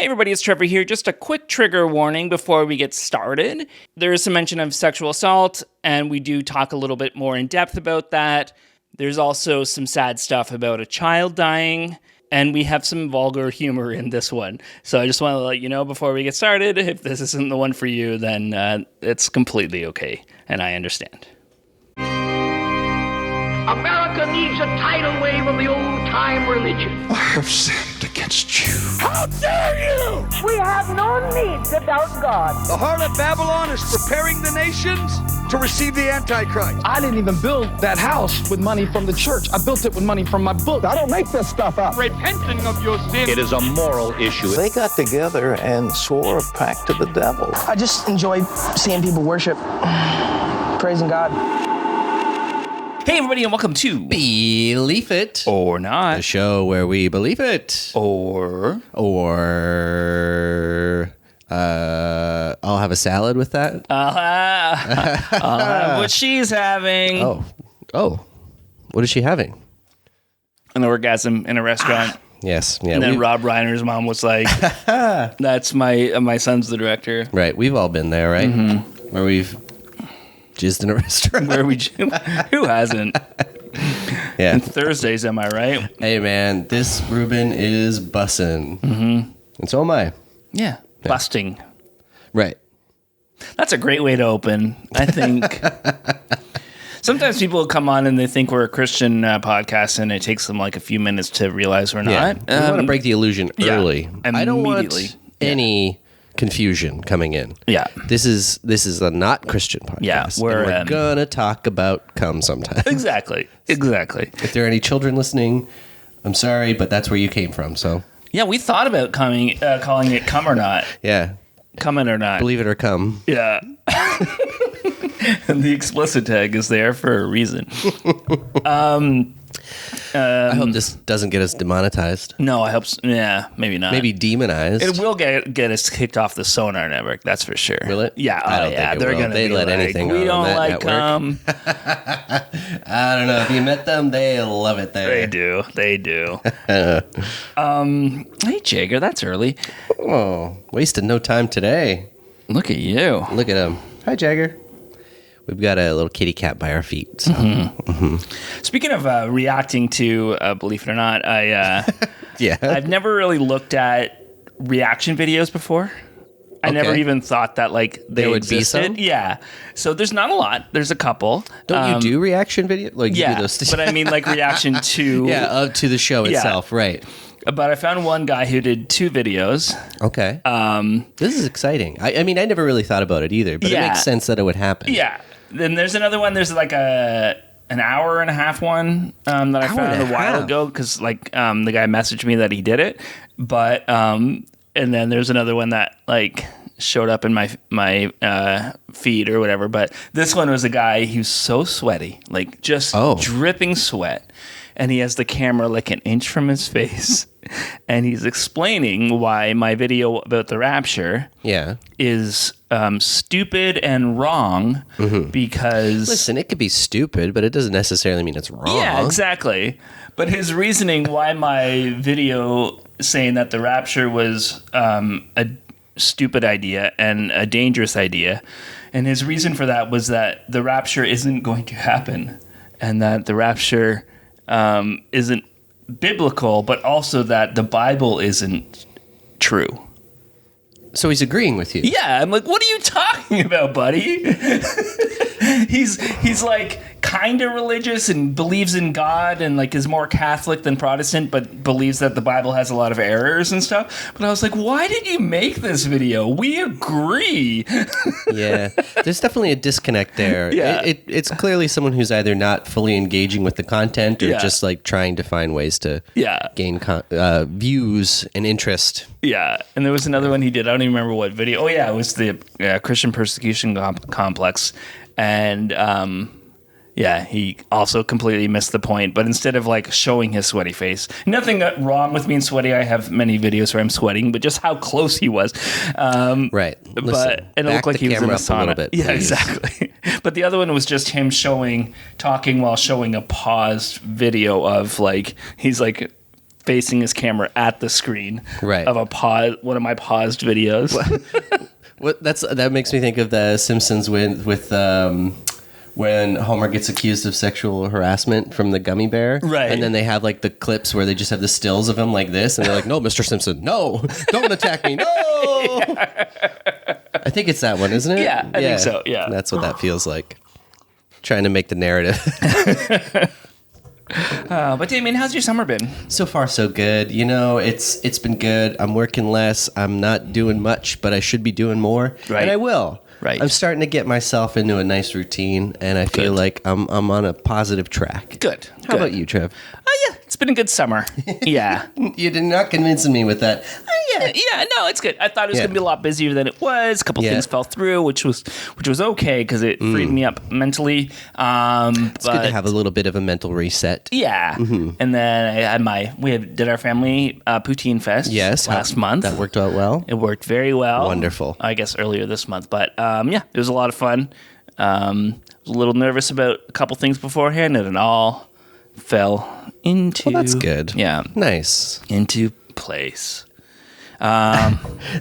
Hey everybody, it's Trevor here. Just a quick trigger warning before we get started. There is some mention of sexual assault, and we do talk a little bit more in depth about that. There's also some sad stuff about a child dying, and we have some vulgar humor in this one. So I just want to let you know before we get started, if this isn't the one for you, then it's completely okay, and I understand. America needs a tidal wave of the old-time religion. I have sinned against you. How dare you! We have no need to doubt God. The harlot Babylon is preparing the nations to receive the Antichrist. I didn't even build that house with money from the church. I built it with money from my book. I don't make this stuff up. Repenting of your sin. It is a moral issue. They got together and swore a pact to the devil. I just enjoy seeing people worship, praising God. Hey everybody, and welcome to Believe It Or Not, the show where we believe it or I'll have a salad with that. I'll have what she's having. Oh, what is she having? An orgasm in a restaurant. Yes, yeah. And then Rob Reiner's mom was like, "That's my son's the director." Right, we've all been there, right? Mm-hmm. Where we've jizzed in a restaurant. Who hasn't? Yeah. And Thursdays, am I right? Hey man, this Reuben is bussin'. Mm-hmm. And so am I. Yeah, busting. Right. That's a great way to open, I think. Sometimes people come on and they think we're a Christian podcast, and it takes them like a few minutes to realize we're not. We want to break the illusion early. I don't immediately. want any confusion coming in. Yeah. This is a not Christian podcast. Yeah, we're gonna talk about cum sometime. Exactly. If there are any children listening, I'm sorry, but that's where you came from. So yeah, we thought about calling it cum or not. Yeah. Coming or not. Believe it or cum. Yeah. And the explicit tag is there for a reason. I hope this doesn't get us demonetized. No, I hope. Yeah, maybe not. Maybe demonized. It will get us kicked off the Sonar Network. That's for sure. Will it? Yeah. I don't think it They're will. gonna. They let like, anything we on don't that like network. I don't know. If you met them, they love it there. They do. Hey Jagger, that's early. Oh, wasted no time today. Look at you. Look at him. Hi, Jagger. We've got a little kitty cat by our feet. So. Mm-hmm. Mm-hmm. Speaking of reacting to, believe it or not, I've never really looked at reaction videos before. I never even thought that they would existed. be some? Yeah. So there's not a lot. There's a couple. Don't you do reaction videos? You do those but I mean reaction to... to the show itself, right. But I found one guy who did 2 videos. Okay. This is exciting. I mean, I never really thought about it either, but it makes sense that it would happen. Yeah. Then there's another one. There's an hour and a half one that I found a while ago because the guy messaged me that he did it. But and then there's another one that showed up in my feed or whatever. But this one was a guy who's so sweaty, dripping sweat. And he has the camera an inch from his face. And he's explaining why my video about the rapture is stupid and wrong because... Listen, it could be stupid, but it doesn't necessarily mean it's wrong. Yeah, exactly. But his reasoning why my video saying that the rapture was a stupid idea and a dangerous idea, and his reason for that was that the rapture isn't going to happen, and that the rapture... isn't biblical, but also that the Bible isn't true. So he's agreeing with you. Yeah, I'm like, what are you talking about, buddy? he's kind of religious and believes in God and is more Catholic than Protestant, but believes that the Bible has a lot of errors and stuff. But I was like, why did you make this video? We agree. Yeah, there's definitely a disconnect there. Yeah. It's clearly someone who's either not fully engaging with the content or just trying to find ways to gain views and interest. Yeah, and there was another one he did. I don't even remember what video. Oh yeah, it was the Christian persecution complex, and he also completely missed the point. But instead of showing his sweaty face, nothing wrong with being sweaty. I have many videos where I'm sweating, but just how close he was. Right. Listen, and it looked like he was in a sauna. Bit, yeah, exactly. But the other one was just him talking while showing a paused video of he's facing his camera at the screen Right. of one of my paused videos. That makes me think of the Simpsons with when Homer gets accused of sexual harassment from the gummy bear. Right. And then they have like the clips where they just have the stills of him like this, and they're like, "No, Mr. Simpson, no, don't attack me, no." I think it's that one, isn't it? Yeah, I think so. Yeah, that's what that feels like. Trying to make the narrative. But Damien, how's your summer been? So far, so good. You know, it's been good. I'm working less. I'm not doing much, but I should be doing more, and I will. Right. I'm starting to get myself into a nice routine, and I feel like I'm on a positive track. Good. How about you, Trev? Yeah, it's been a good summer. Yeah. You did not convince me with that. Yeah, no, it's good. I thought it was going to be a lot busier than it was. A couple things fell through, which was okay because it freed me up mentally. It's good to have a little bit of a mental reset. Yeah, and then we did our family poutine fest. Last month. That worked out well. It worked very well. Wonderful. I guess earlier this month, but it was a lot of fun. Was a little nervous about a couple things beforehand, and it all fell into. Well, that's good. Yeah, nice into place.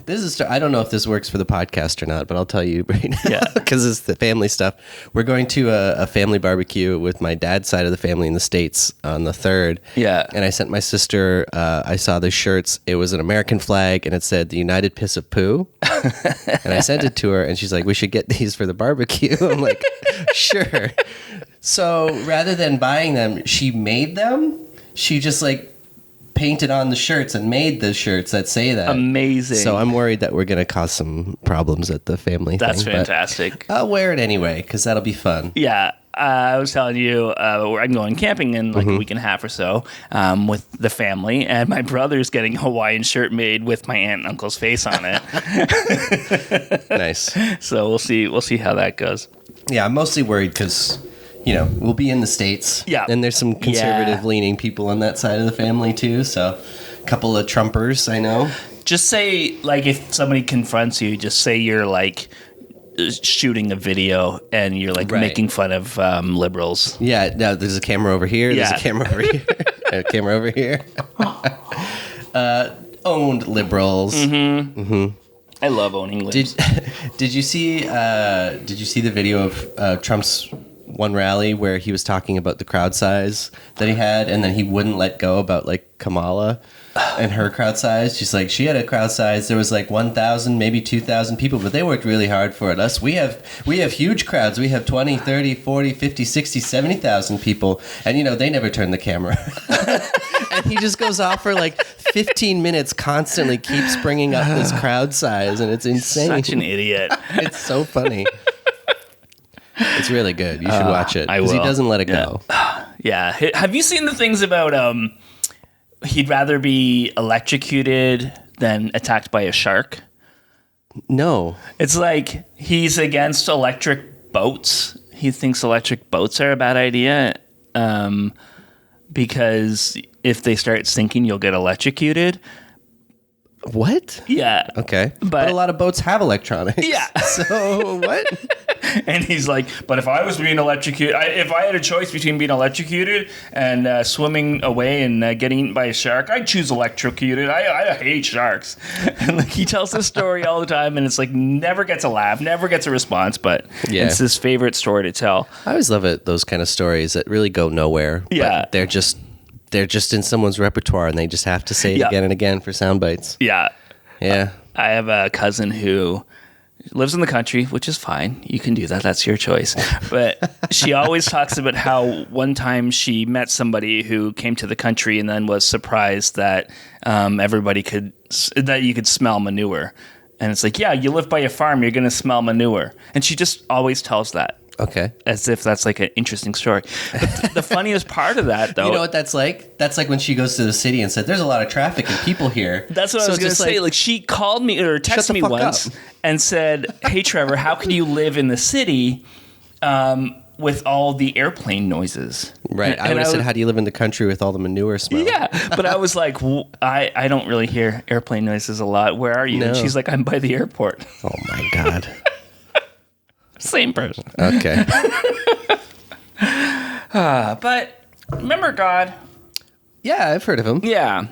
This is. I don't know if this works for the podcast or not, but I'll tell you right now. Yeah, because it's the family stuff. We're going to a family barbecue with my dad's side of the family in the States on the 3rd. Yeah, and I sent my sister. I saw the shirts. It was an American flag, and it said "The United Piss of Poo." And I sent it to her, and she's like, "We should get these for the barbecue." I'm like, "Sure." So rather than buying them, she made them. She just like painted on the shirts and made the shirts that say that. Amazing. So I'm worried that we're going to cause some problems at the family That's thing. Fantastic. I'll wear it anyway because that'll be fun. Yeah. I was telling you, I'm going camping in like a week and a half or so with the family, and my brother's getting a Hawaiian shirt made with my aunt and uncle's face on it. Nice. So we'll see how that goes. Yeah, I'm mostly worried because, you know, we'll be in the States. Yeah. And there's some conservative-leaning people on that side of the family, too. So a couple of Trumpers, I know. Just say, like, if somebody confronts you, just say you're, like, shooting a video and you're, like, making fun of liberals. Yeah, no, there's a camera over here. There's a camera over here. A camera over here. Owned liberals. Mm-hmm. Mm-hmm. I love owning libs. Did you see the video of Trump's one rally where he was talking about the crowd size that he had, and then he wouldn't let go about like Kamala and her crowd size? She's like, she had a crowd size, there was like 1,000, maybe 2,000 people, but they worked really hard for it. Us, we have huge crowds. We have 20, 30, 40, 50, 60, 70,000 people, and you know, they never turn the camera. And he just goes off for like 15 minutes, constantly keeps bringing up this crowd size, and it's insane. Such an idiot. It's so funny. It's really good. You should watch it. Because he doesn't let it go. Yeah. Have you seen the things about he'd rather be electrocuted than attacked by a shark? No. It's like he's against electric boats. He thinks electric boats are a bad idea because if they start sinking, you'll get electrocuted. What? Yeah. Okay. But a lot of boats have electronics. Yeah. So what? And he's like, but if I was being electrocuted, if I had a choice between being electrocuted and swimming away and getting eaten by a shark, I'd choose electrocuted. I hate sharks. And like he tells this story all the time, and it's like never gets a laugh, never gets a response, but it's his favorite story to tell. I always love it, those kind of stories that really go nowhere. Yeah. But they're just in someone's repertoire, and they just have to say it again and again for sound bites. Yeah. Yeah. I have a cousin who lives in the country, which is fine. You can do that. That's your choice. But she always talks about how one time she met somebody who came to the country and then was surprised that that you could smell manure. And it's like, yeah, you live by a farm, you're going to smell manure. And she just always tells that. Okay. As if that's like an interesting story. But the funniest part of that, though... You know what that's like? That's like when she goes to the city and said, there's a lot of traffic and people here. That's what I was going to say. Like, she called me or texted me once and said, hey, Trevor, how can you live in the city with all the airplane noises? Right. I would have said, how do you live in the country with all the manure smell? Yeah. But I was like, I don't really hear airplane noises a lot. Where are you? No. And she's like, I'm by the airport. Oh, my God. Same person. Okay. But remember God? Yeah, I've heard of him. Yeah.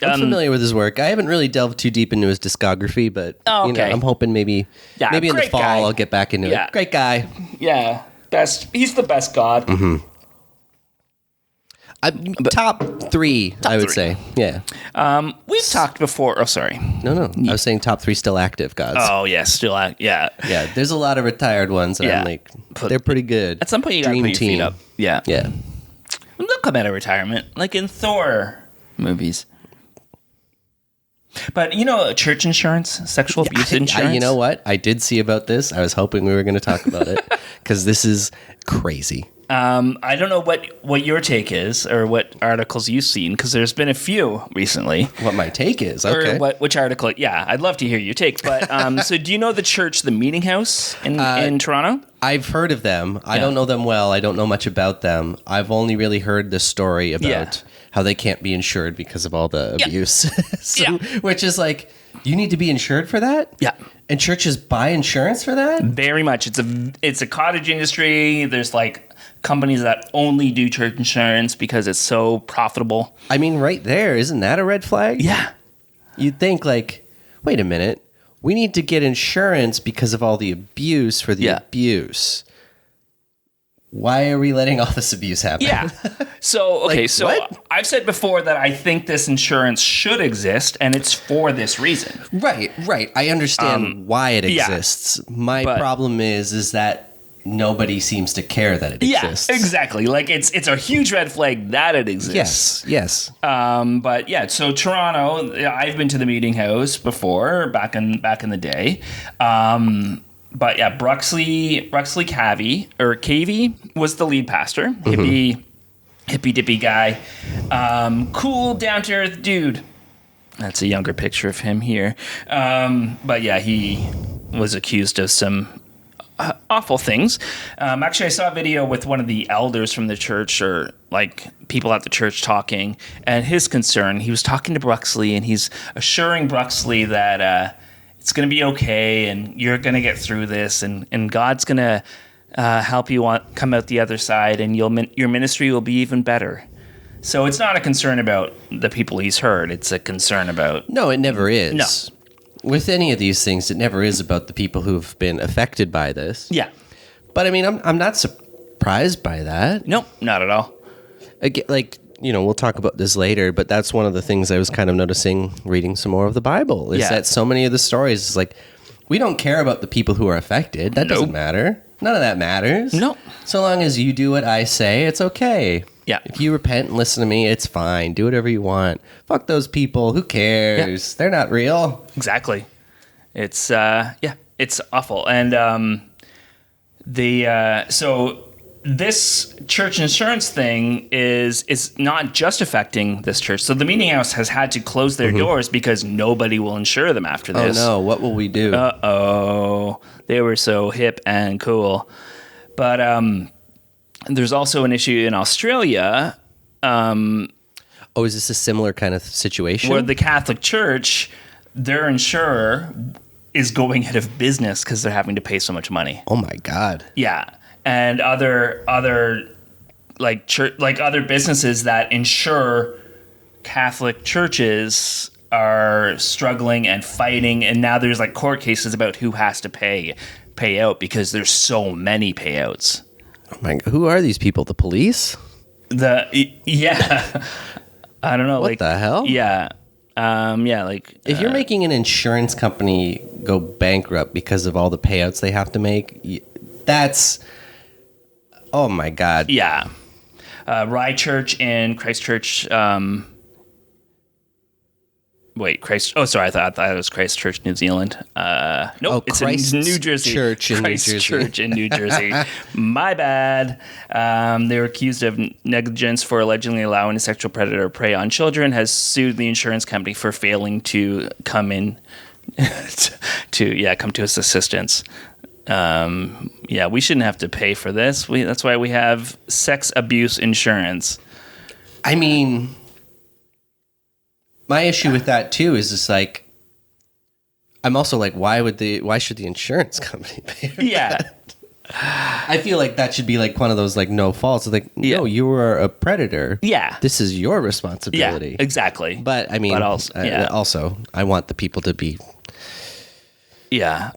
I'm familiar with his work. I haven't really delved too deep into his discography, but I'm hoping maybe in the fall guy. I'll get back into it. Great guy. Yeah, he's the best God. Mm-hmm. Top three, I would say. Yeah. We've talked before. Oh, sorry. No. I was saying top three still active gods. Oh, yeah, still active. Yeah. Yeah, there's a lot of retired ones, and I'm like, they're pretty good. At some point, you got to put your feet up. Yeah. Yeah. They'll come out of retirement, like in Thor movies. But, church insurance, sexual abuse insurance. You know what? I did see about this. I was hoping we were going to talk about it, because this is crazy. I don't know what your take is or what articles you've seen, because there's been a few recently. What my take is, okay. Or which article? Yeah, I'd love to hear your take. But so do you know the church, the Meeting House in Toronto? I've heard of them. I don't know them well. I don't know much about them. I've only really heard the story about how they can't be insured because of all the abuse. Which is like, you need to be insured for that? Yeah. And churches buy insurance for that? Very much. It's a cottage industry. There's like companies that only do church insurance because it's so profitable. I mean, right there, isn't that a red flag? Yeah. You'd think like, wait a minute, we need to get insurance because of all the abuse for the abuse. Why are we letting all this abuse happen? Yeah. So, okay, Like, so what? I've said before that I think this insurance should exist, and it's for this reason. Right. I understand why it exists. My problem is that nobody seems to care that it exists. Yeah, exactly. Like it's a huge red flag that it exists. Yes. But yeah, so Toronto, I've been to the Meeting House before, back in the day. But yeah, Bruxley Cavey was the lead pastor. Hippie dippy guy. Cool, down to earth dude. That's a younger picture of him here. But yeah, he was accused of some awful things. Actually, I saw a video with one of the elders from the church, or like people at the church talking, and his concern, he was talking to Bruxley, and he's assuring Bruxley that it's going to be okay, and you're going to get through this, and God's going to help you come out the other side, and your ministry will be even better. So it's not a concern about the people he's heard. It's a concern about... No, it never is. No. With any of these things, it never is about the people who've been affected by this. Yeah. But I mean, I'm not surprised by that. Nope, not at all. Again, like, we'll talk about this later, but that's one of the things I was kind of noticing reading some more of the Bible, is that so many of the stories is like, we don't care about the people who are affected. That doesn't matter. None of that matters. No. So long as you do what I say, it's okay. Yeah. If you repent and listen to me, it's fine. Do whatever you want. Fuck those people. Who cares? They're not real. Exactly. It's it's awful. And so this church insurance thing is not just affecting this church. So the Meeting House has had to close their doors because nobody will insure them after this. Oh no, what will we do? Uh-oh. They were so hip and cool. But there's also an issue in Australia. Is this a similar kind of situation? Where the Catholic Church, their insurer is going out of business because they're having to pay so much money. Oh my God. Yeah. And other other businesses that insure Catholic churches are struggling and fighting, and now there's like court cases about who has to pay out because there's so many payouts. Oh my God. Who are these people? The police? Yeah. I don't know. What the hell? Yeah. If you're making an insurance company go bankrupt because of all the payouts they have to make, that's... Oh my God. Yeah. Rye Church in Christchurch. I thought it was Christchurch, New Zealand. Nope, it's in New Jersey. Christchurch in New Jersey. My bad. They were accused of negligence for allegedly allowing a sexual predator prey on children, has sued the insurance company for failing to come in come to his assistance. We shouldn't have to pay for this. That's why we have sex abuse insurance. I mean, my issue with that too is just like, I'm also like, why should the insurance company pay for that? I feel like that should be like one of those like no faults. Like, no, you were a predator. Yeah. This is your responsibility. Yeah, exactly. But I mean, also, I want the people to be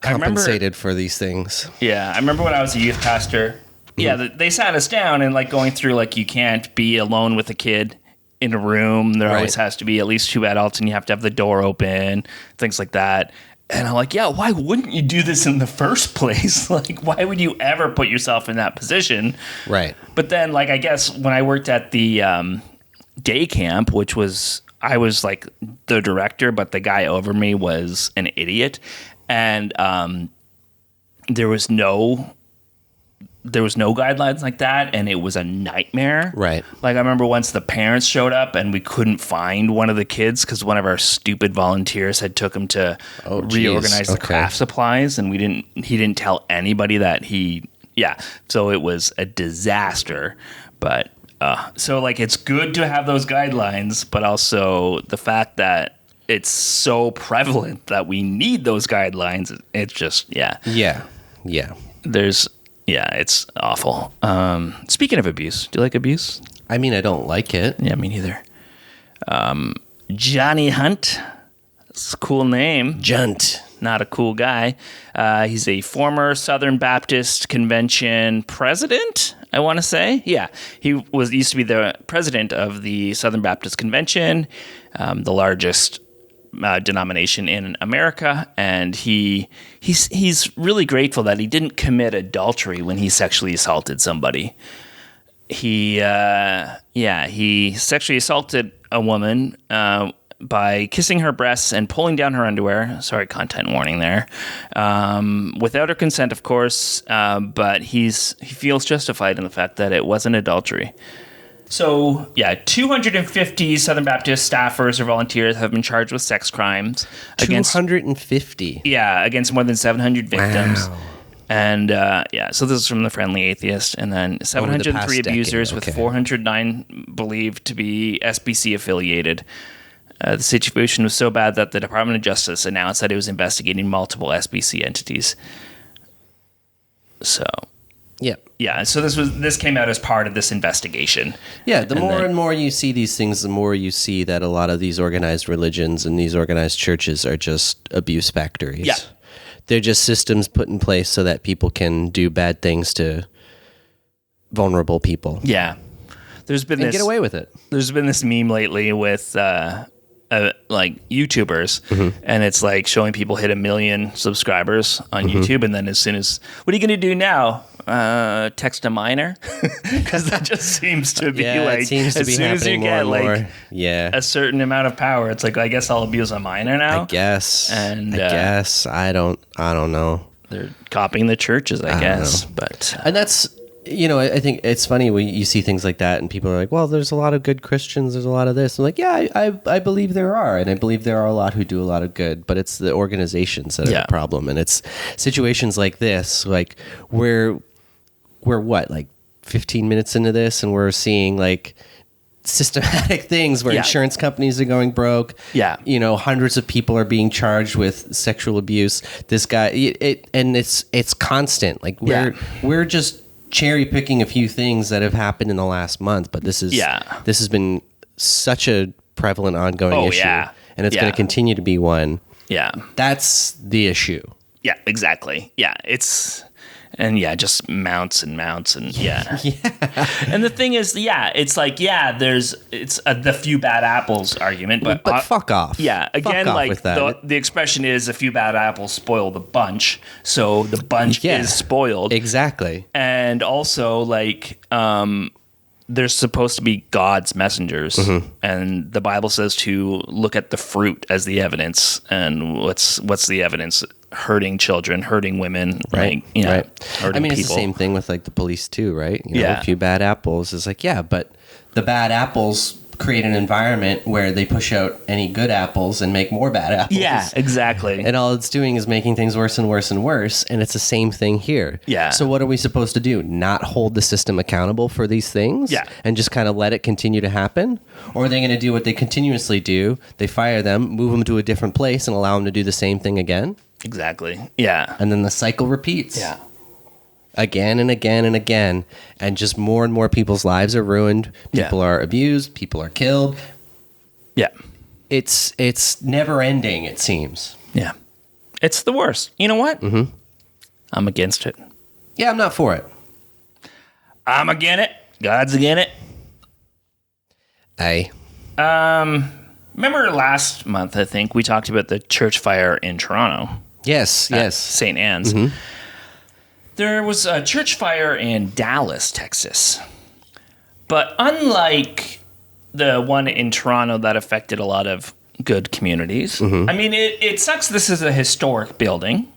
compensated for these things. Yeah, I remember when I was a youth pastor. Yeah, they sat us down and like going through like you can't be alone with a kid in a room. There always has to be at least 2 adults, and you have to have the door open, things like that. And I'm like, yeah, why wouldn't you do this in the first place? Like, why would you ever put yourself in that position? Right. But then, like, I guess when I worked at the day camp, which was, I was like the director, but the guy over me was an idiot. And there was no guidelines like that, and it was a nightmare. Right. Like, I remember once the parents showed up and we couldn't find one of the kids because one of our stupid volunteers had took him to reorganize the craft supplies, and he didn't tell anybody that so it was a disaster. But so like, it's good to have those guidelines, but also the fact that it's so prevalent that we need those guidelines, it's just it's awful. Speaking of abuse, do you like abuse? I mean, I don't like it. Yeah, me neither. Johnny Hunt. It's a cool name. Junt. Not a cool guy. He's a former Southern Baptist Convention president, I want to say. Yeah, he used to be the president of the Southern Baptist Convention, the largest denomination in America, and he's really grateful that he didn't commit adultery when he sexually assaulted somebody. He sexually assaulted a woman by kissing her breasts and pulling down her underwear. Sorry, content warning there. Without her consent, of course, but he feels justified in the fact that it wasn't adultery. So, 250 Southern Baptist staffers or volunteers have been charged with sex crimes. 250? Against more than 700 victims. Wow. And, so this is from the Friendly Atheist. And then 703 abusers with 409 believed to be SBC affiliated. The situation was so bad that the Department of Justice announced that it was investigating multiple SBC entities. So... Yeah, so this came out as part of this investigation. Yeah, the more and more you see these things, the more you see that a lot of these organized religions and these organized churches are just abuse factories. Yeah. They're just systems put in place so that people can do bad things to vulnerable people. Yeah. Get away with it. There's been this meme lately with like YouTubers, and it's like showing people hit 1 million subscribers on YouTube, and then as soon as, what are you going to do now? Text a minor? Because that just seems to be as soon as you get like a certain amount of power, it's like, I guess I'll abuse a minor now. I guess I don't know. They're copying the churches, I guess, but and that's. I think it's funny when you see things like that and people are like, well, there's a lot of good Christians. There's a lot of this. I'm like, yeah, I believe there are. And I believe there are a lot who do a lot of good, but it's the organizations that are the problem. And it's situations like this, like we're what, like 15 minutes into this, and we're seeing like systematic things where insurance companies are going broke. Yeah. Hundreds of people are being charged with sexual abuse. This guy, it's constant. Like we're just cherry picking a few things that have happened in the last month, but this has been such a prevalent ongoing issue, and it's going to continue to be one. Yeah, that's the issue. Yeah, exactly. Yeah, just mounts and mounts and And the thing is, it's like it's the few bad apples argument, but fuck off. Yeah, again, fuck like off with that. The expression is a few bad apples spoil the bunch, so the bunch is spoiled. Exactly. And also, like, they're supposed to be God's messengers, and the Bible says to look at the fruit as the evidence. And what's the evidence? Hurting children, hurting women, right? Right. Hurting I mean, it's people. the same thing with like the police too, right? A few bad apples is like, but the bad apples create an environment where they push out any good apples and make more bad apples. Yeah, exactly. And all it's doing is making things worse and worse and worse. And it's the same thing here. Yeah. So what are we supposed to do? Not hold the system accountable for these things? Yeah. And just kind of let it continue to happen? Or are they going to do what they continuously do? They fire them, move them to a different place, and allow them to do the same thing again? Exactly. Yeah. And then the cycle repeats. Yeah. again and again and again, and just more and more people's lives are ruined. People are abused. People are killed. Yeah. It's never ending, it seems. Yeah. It's the worst. You know what? Mm-hmm. I'm against it. Yeah, I'm not for it. I'm against it. God's against it. Aye. Remember last month, I think, we talked about the church fire in Toronto. Yes. St. Anne's. Mm-hmm. There was a church fire in Dallas, Texas. But unlike the one in Toronto that affected a lot of good communities, I mean, it sucks. This is a historic building.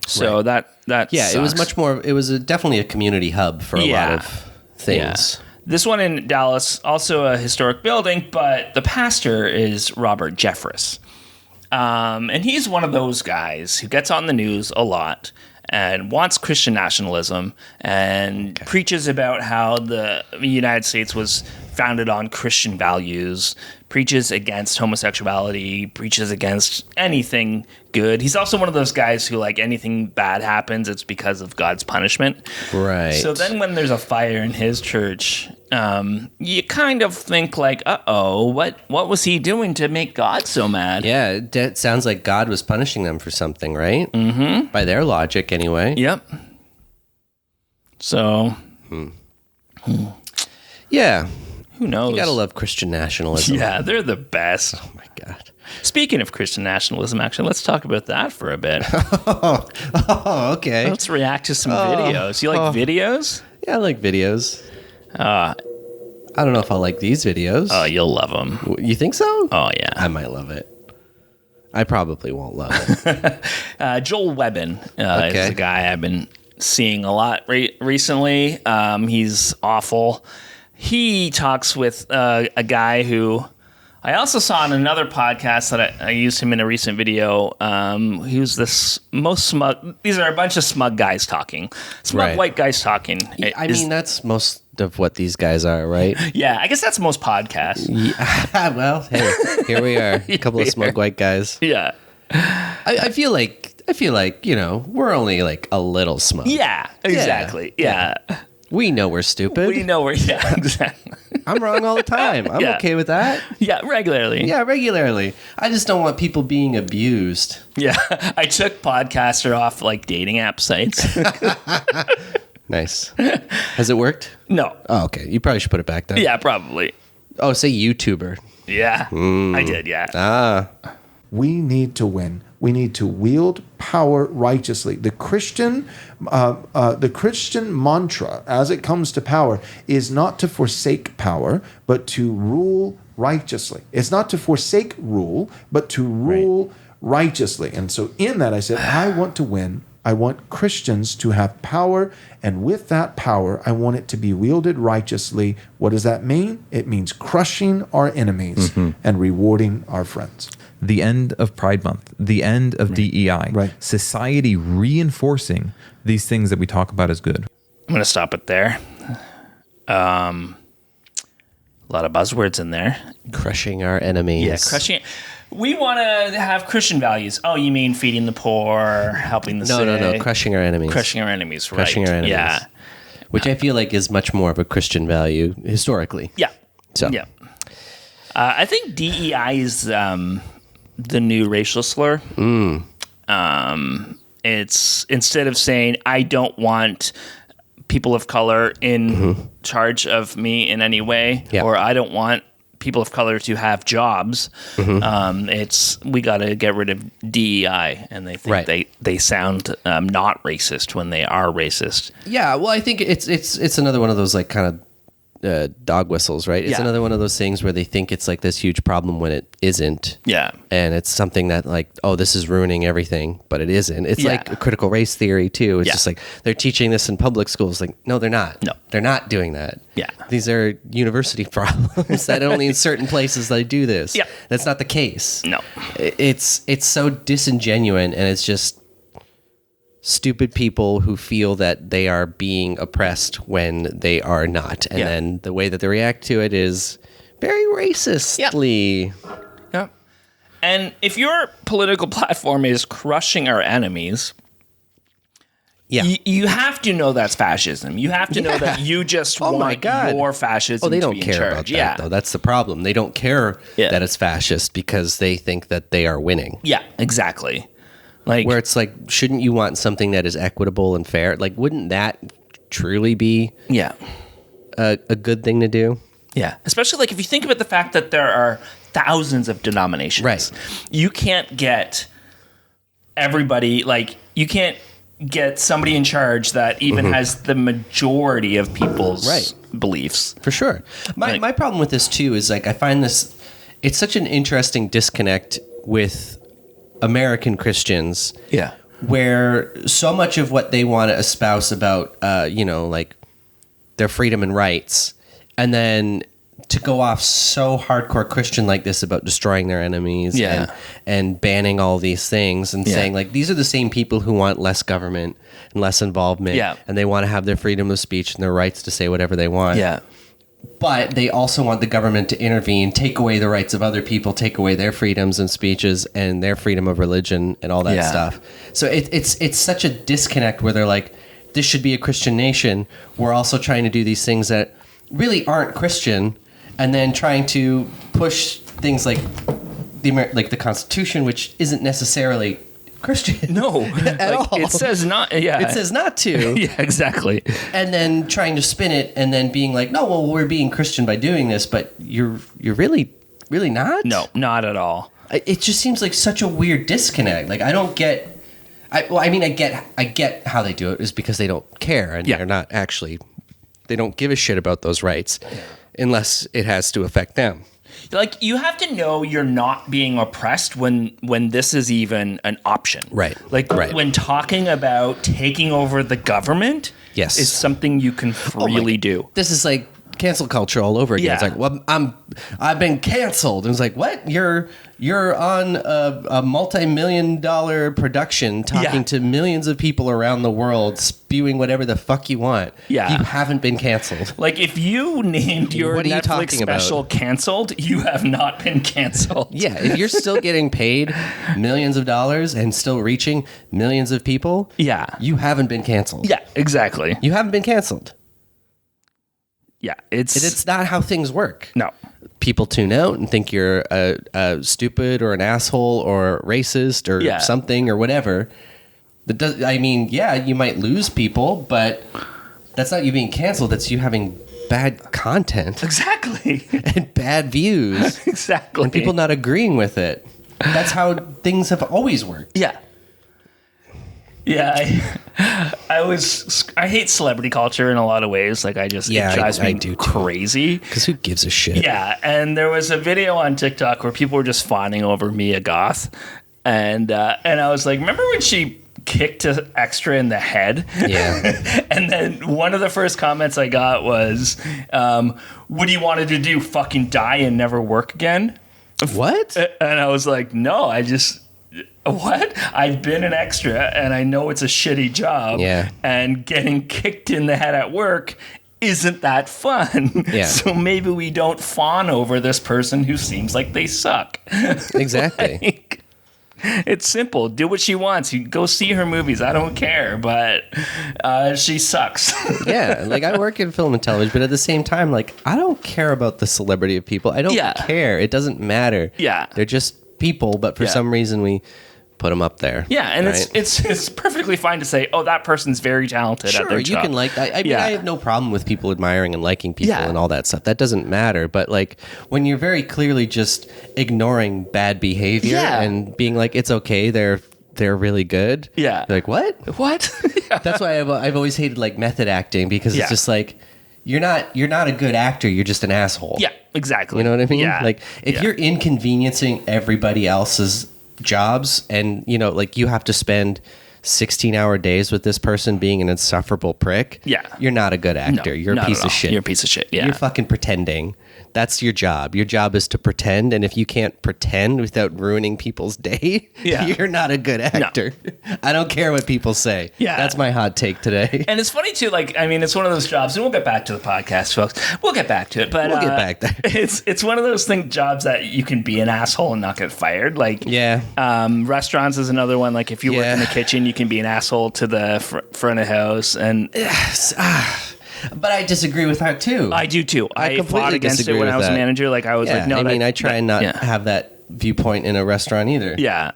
So that sucks. It was much more, it was definitely a community hub for a lot of things. Yeah. This one in Dallas, also a historic building, but the pastor is Robert Jeffris. And he's one of those guys who gets on the news a lot and wants Christian nationalism and preaches about how the United States was founded on Christian values, preaches against homosexuality, preaches against anything good. He's also one of those guys who, like, anything bad happens, it's because of God's punishment. Right. So then when there's a fire in his church, you kind of think like, uh-oh, what was he doing to make God so mad? Yeah, it sounds like God was punishing them for something, right? Mm-hmm. By their logic, anyway. Yep. So. Yeah. Who knows? You gotta love Christian nationalism. Yeah, they're the best. Oh my God. Speaking of Christian nationalism, actually, let's talk about that for a bit. Oh, okay. Let's react to some videos. You like videos? Yeah, I like videos. I don't know if I'll like these videos. Oh, you'll love them. You think so? Oh, yeah. I might love it. I probably won't love it. Joel Webbin is a guy I've been seeing a lot recently. He's awful. He talks with a guy who I also saw on another podcast that I used him in a recent video. He was the most smug. These are a bunch of smug guys talking. Smug white guys talking. I mean, that's most of what these guys are, right? Yeah, I guess that's most podcasts. Yeah, well, hey, here we are. A couple of smug white guys. Yeah. I feel like, you know, we're only like a little smug. Yeah, exactly. Yeah. We know we're stupid. Yeah, exactly. I'm wrong all the time. I'm okay with that. Yeah, regularly. Yeah, regularly. I just don't want people being abused. Yeah, I took Podcaster off like dating app sites. Nice. Has it worked? No. Oh, okay. You probably should put it back then. Yeah, probably. Oh, say YouTuber. Yeah, I did, yeah. We need to win. We need to wield power righteously. The Christian mantra, as it comes to power, is not to forsake power, but to rule righteously. It's not to forsake rule, but to rule righteously. And so in that, I said, I want to win. I want Christians to have power, and with that power, I want it to be wielded righteously. What does that mean? It means crushing our enemies and rewarding our friends. The end of Pride Month, the end of DEI, society reinforcing these things that we talk about as good. I'm going to stop it there. A lot of buzzwords in there. Crushing our enemies. Yeah, crushing. We want to have Christian values. Oh, you mean feeding the poor, helping the sick? No. Crushing our enemies. Crushing our enemies, right. Crushing our enemies. Yeah. Which I feel like is much more of a Christian value historically. Yeah. So. Yeah. I think DEI is the new racial slur. It's instead of saying, I don't want people of color in charge of me in any way, or I don't want people of color to have jobs. It's we got to get rid of DEI, and they think they sound not racist when they are racist. Yeah, well, I think it's another one of those like kind of dog whistles, right? It's another one of those things where they think it's like this huge problem when it isn't. Yeah. And it's something that like, oh, this is ruining everything, but it isn't. It's like a critical race theory too. It's just like they're teaching this in public schools. Like, no, they're not. No. They're not doing that. Yeah. These are university problems that only in certain places they do this. Yeah. That's not the case. No. It's so disingenuous, and it's just stupid people who feel that they are being oppressed when they are not. And then the way that they react to it is very racistly. Yeah. And if your political platform is crushing our enemies, Yeah. You have to know that's fascism. You have to know that you just want your fascism they don't to be care in charge. about that, though. That's the problem. They don't care that it's fascist because they think that they are winning. Yeah, exactly. Like, where it's like, shouldn't you want something that is equitable and fair? Like, wouldn't that truly be a good thing to do? Yeah, especially like if you think about the fact that there are thousands of denominations. Right. You can't get everybody, like, you can't get somebody in charge that even has the majority of people's beliefs. For sure. My problem with this too is like I find this, it's such an interesting disconnect with American Christians. Yeah. Where so much of what they want to espouse about, like their freedom and rights, and then to go off so hardcore Christian like this about destroying their enemies and banning all these things and saying like these are the same people who want less government and less involvement and they want to have their freedom of speech and their rights to say whatever they want. Yeah. But they also want the government to intervene, take away the rights of other people, take away their freedoms and speeches and their freedom of religion and all that stuff. So it's such a disconnect where they're like, this should be a Christian nation. We're also trying to do these things that really aren't Christian, and then trying to push things like the Constitution, which isn't necessarily Christian. No, at all. It says not. Yeah, it says not to. Yeah, exactly. And then trying to spin it, and then being like, no, well, we're being Christian by doing this, but you're really not. No, not at all. It just seems like such a weird disconnect. Like I don't get. I get how they do it is because they don't care and they're not actually. They don't give a shit about those rights unless it has to affect them. Like, you have to know you're not being oppressed when this is even an option. Right. Like, when talking about taking over the government is something you can freely do. This is like cancel culture all over again. Yeah. It's like, well, I've been canceled. And it's like, what? You're on a multi-million-dollar production talking to millions of people around the world, spewing whatever the fuck you want. Yeah. You haven't been canceled. Like, if you named your Netflix special canceled, you have not been canceled. Yeah, if you're still getting paid millions of dollars and still reaching millions of people, you haven't been canceled. Yeah, exactly. You haven't been canceled. Yeah, it's not how things work. No. People tune out and think you're a stupid or an asshole or racist or something or whatever. You might lose people, but that's not you being canceled. That's you having bad content. Exactly. And bad views. Exactly. And people not agreeing with it. That's how things have always worked. Yeah. Yeah, I hate celebrity culture in a lot of ways. Like, it drives me crazy. Because who gives a shit? Yeah, and there was a video on TikTok where people were just fawning over Mia Goth, and I was like, remember when she kicked an extra in the head? Yeah. And then one of the first comments I got was, "What do you want to do? Fucking die and never work again?" What? And I was like, no, what? I've been an extra and I know it's a shitty job. Yeah. And getting kicked in the head at work isn't that fun. Yeah. So maybe we don't fawn over this person who seems like they suck. Exactly. It's simple. Do what she wants. You go see her movies. I don't care, but she sucks. Yeah, like I work in film and television, but at the same time, like I don't care about the celebrity of people. I don't care. It doesn't matter. Yeah. They're just people, but for some reason we put them up there. Yeah, and it's perfectly fine to say, oh, that person's very talented at their job. You can like. I mean, I have no problem with people admiring and liking people and all that stuff. That doesn't matter. But like when you're very clearly just ignoring bad behavior and being like, it's okay, they're really good. Yeah. You're like, what? What? That's why I've always hated like method acting because it's just like you're not a good actor. You're just an asshole. Yeah, exactly. You know what I mean? Yeah. Like if you're inconveniencing everybody else's jobs and like you have to spend 16-hour days with this person being an insufferable prick, you're not a good actor. You're a piece of shit. You're a piece of shit. Yeah. You're fucking pretending. That's your job. Your job is to pretend, and if you can't pretend without ruining people's day, you're not a good actor. No. I don't care what people say. Yeah. That's my hot take today. And it's funny too, like, I mean, it's one of those jobs, and we'll get back to the podcast, folks. We'll get back to it, but we'll get back there. It's one of those jobs that you can be an asshole and not get fired. Like, restaurants is another one. Like, if you work in the kitchen, you can be an asshole to the front of house. And but I disagree with that too. I do too. I fought against it when I was a manager. Like I was like, no. I mean, I try and not have that viewpoint in a restaurant either. Yeah.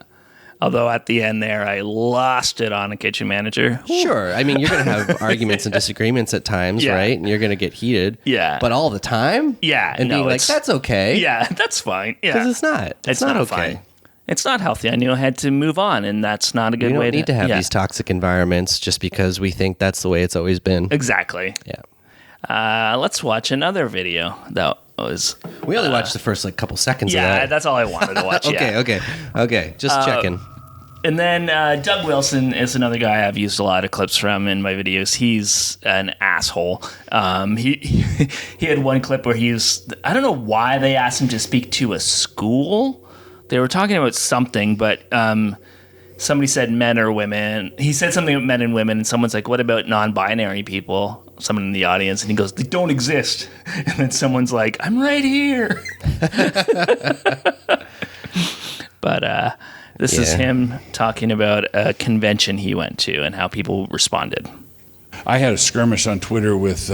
Although at the end there, I lost it on a kitchen manager. Sure. I mean, you're going to have arguments and disagreements at times, right? And you're going to get heated. Yeah. But all the time? Yeah. And being like, that's okay. Yeah, that's fine. Yeah. Because it's not. It's not okay. Fine. It's not healthy. I knew I had to move on, and that's not a good way to... We don't need to have these toxic environments just because we think that's the way it's always been. Exactly. Yeah. Let's watch another video that was... We only watched the first couple seconds of that. that. Yeah, that's all I wanted to watch. Okay. Just checking. And then Doug Wilson is another guy I've used a lot of clips from in my videos. He's an asshole. He had one clip where I don't know why they asked him to speak to a school. They were talking about something, but somebody said men or women. He said something about men and women, and someone's like, what about non-binary people? Someone in the audience, and he goes, they don't exist. And then someone's like, I'm right here. But this is him talking about a convention he went to and how people responded. I had a skirmish on Twitter with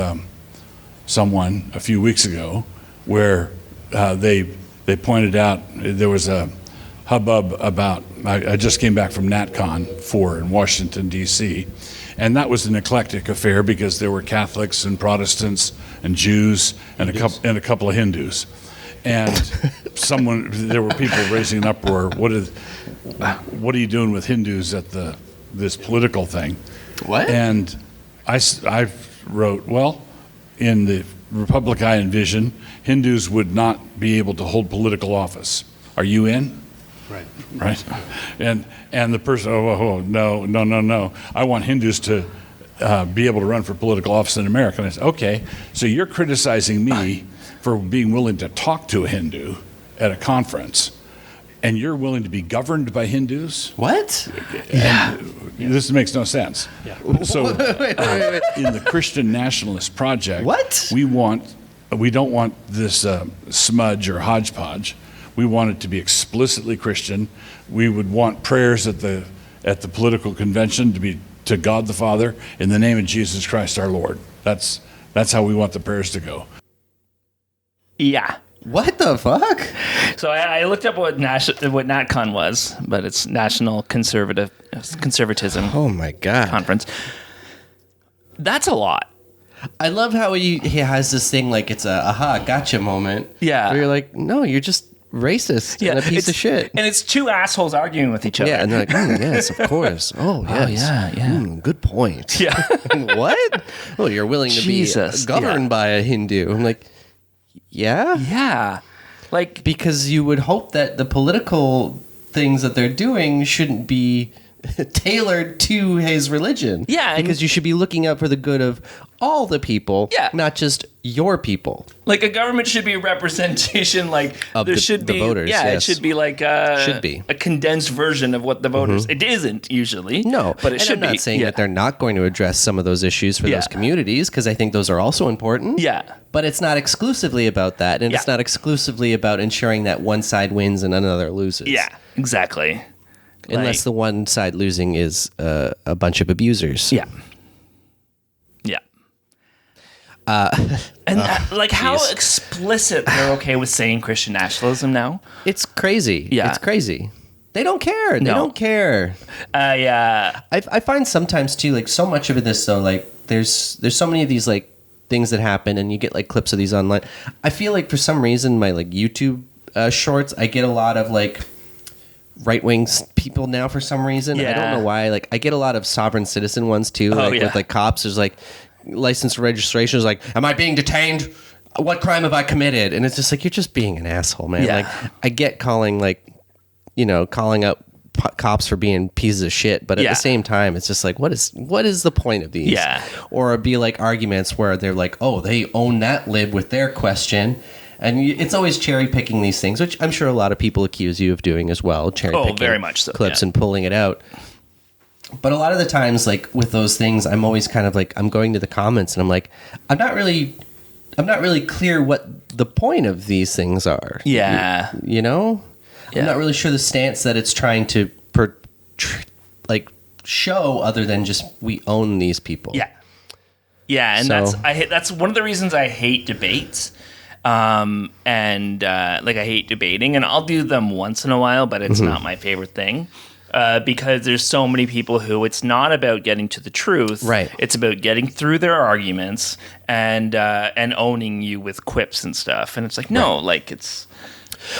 someone a few weeks ago where they pointed out there was a hubbub about, I just came back from NatCon 4 in Washington, D.C., and that was an eclectic affair because there were Catholics and Protestants and Jews and a couple of Hindus. And there were people raising an uproar. What are you doing with Hindus at this political thing? What? And I wrote, well, in the republic I envision, Hindus would not be able to hold political office. Are you in? Right. And the person, no. I want Hindus to be able to run for political office in America. And I said, okay, so you're criticizing me for being willing to talk to a Hindu at a conference, and you're willing to be governed by Hindus? What? This makes no sense. Yeah. So in the Christian Nationalist Project, we don't want this smudge or hodgepodge. We want it to be explicitly Christian. We would want prayers at the political convention to be to God the Father in the name of Jesus Christ our Lord. That's how we want the prayers to go. Yeah. What the fuck? So I looked up what NatCon was, but it's National Conservatism. Oh my God. Conference. That's a lot. I love how he has this thing like it's a aha gotcha moment. Yeah. Where you're like, no, you're just racist and a piece of shit. And it's two assholes arguing with each other. Yeah, and they're like, yes, of course. Oh, yes. Yeah. Good point. Yeah. What? Oh, you're willing to be governed by a Hindu. I'm like, yeah? Yeah. Like, because you would hope that the political things that they're doing shouldn't be tailored to his religion. Yeah. Because you should be looking out for the good of all the people, not just your people. Like a government should be a representation, like of there should be the voters. Yeah, yes. it should be like a condensed version of what the voters. It isn't usually. No, but it should be. I'm not saying that they're not going to address some of those issues for those communities, because I think those are also important. Yeah. But it's not exclusively about that, and it's not exclusively about ensuring that one side wins and another loses. Yeah, exactly. Unless the one side losing is a bunch of abusers. Yeah. Yeah. How explicit they're okay with saying Christian nationalism now? It's crazy. Yeah. It's crazy. They don't care. They don't care. Yeah. I find sometimes too, like so much of this though, like there's so many of these like things that happen and you get like clips of these online. I feel like for some reason my like YouTube shorts, I get a lot of like right-wing people now for some reason. I don't know why. Like I get a lot of sovereign citizen ones too. With like cops, there's like license registration is like, am I being detained? What crime have I committed? And it's just like, you're just being an asshole, man. Yeah. Like I get calling out cops for being pieces of shit, but at the same time, it's just like, what is the point of these? Yeah. Or it'd be like arguments where they're like, oh, they own that lib with their question. And it's always cherry picking these things, which I'm sure a lot of people accuse you of doing as well. Cherry picking very much so, clips and pulling it out. But a lot of the times, like with those things, I'm always kind of like, I'm going to the comments and I'm like, I'm not really clear what the point of these things are. Yeah. You know? Yeah. I'm not really sure the stance that it's trying to show other than just we own these people. Yeah. Yeah, and that's one of the reasons I hate debates. I hate debating, and I'll do them once in a while, but it's not my favorite thing. Because there's so many people who it's not about getting to the truth. Right. It's about getting through their arguments and owning you with quips and stuff. And it's like, no, like it's.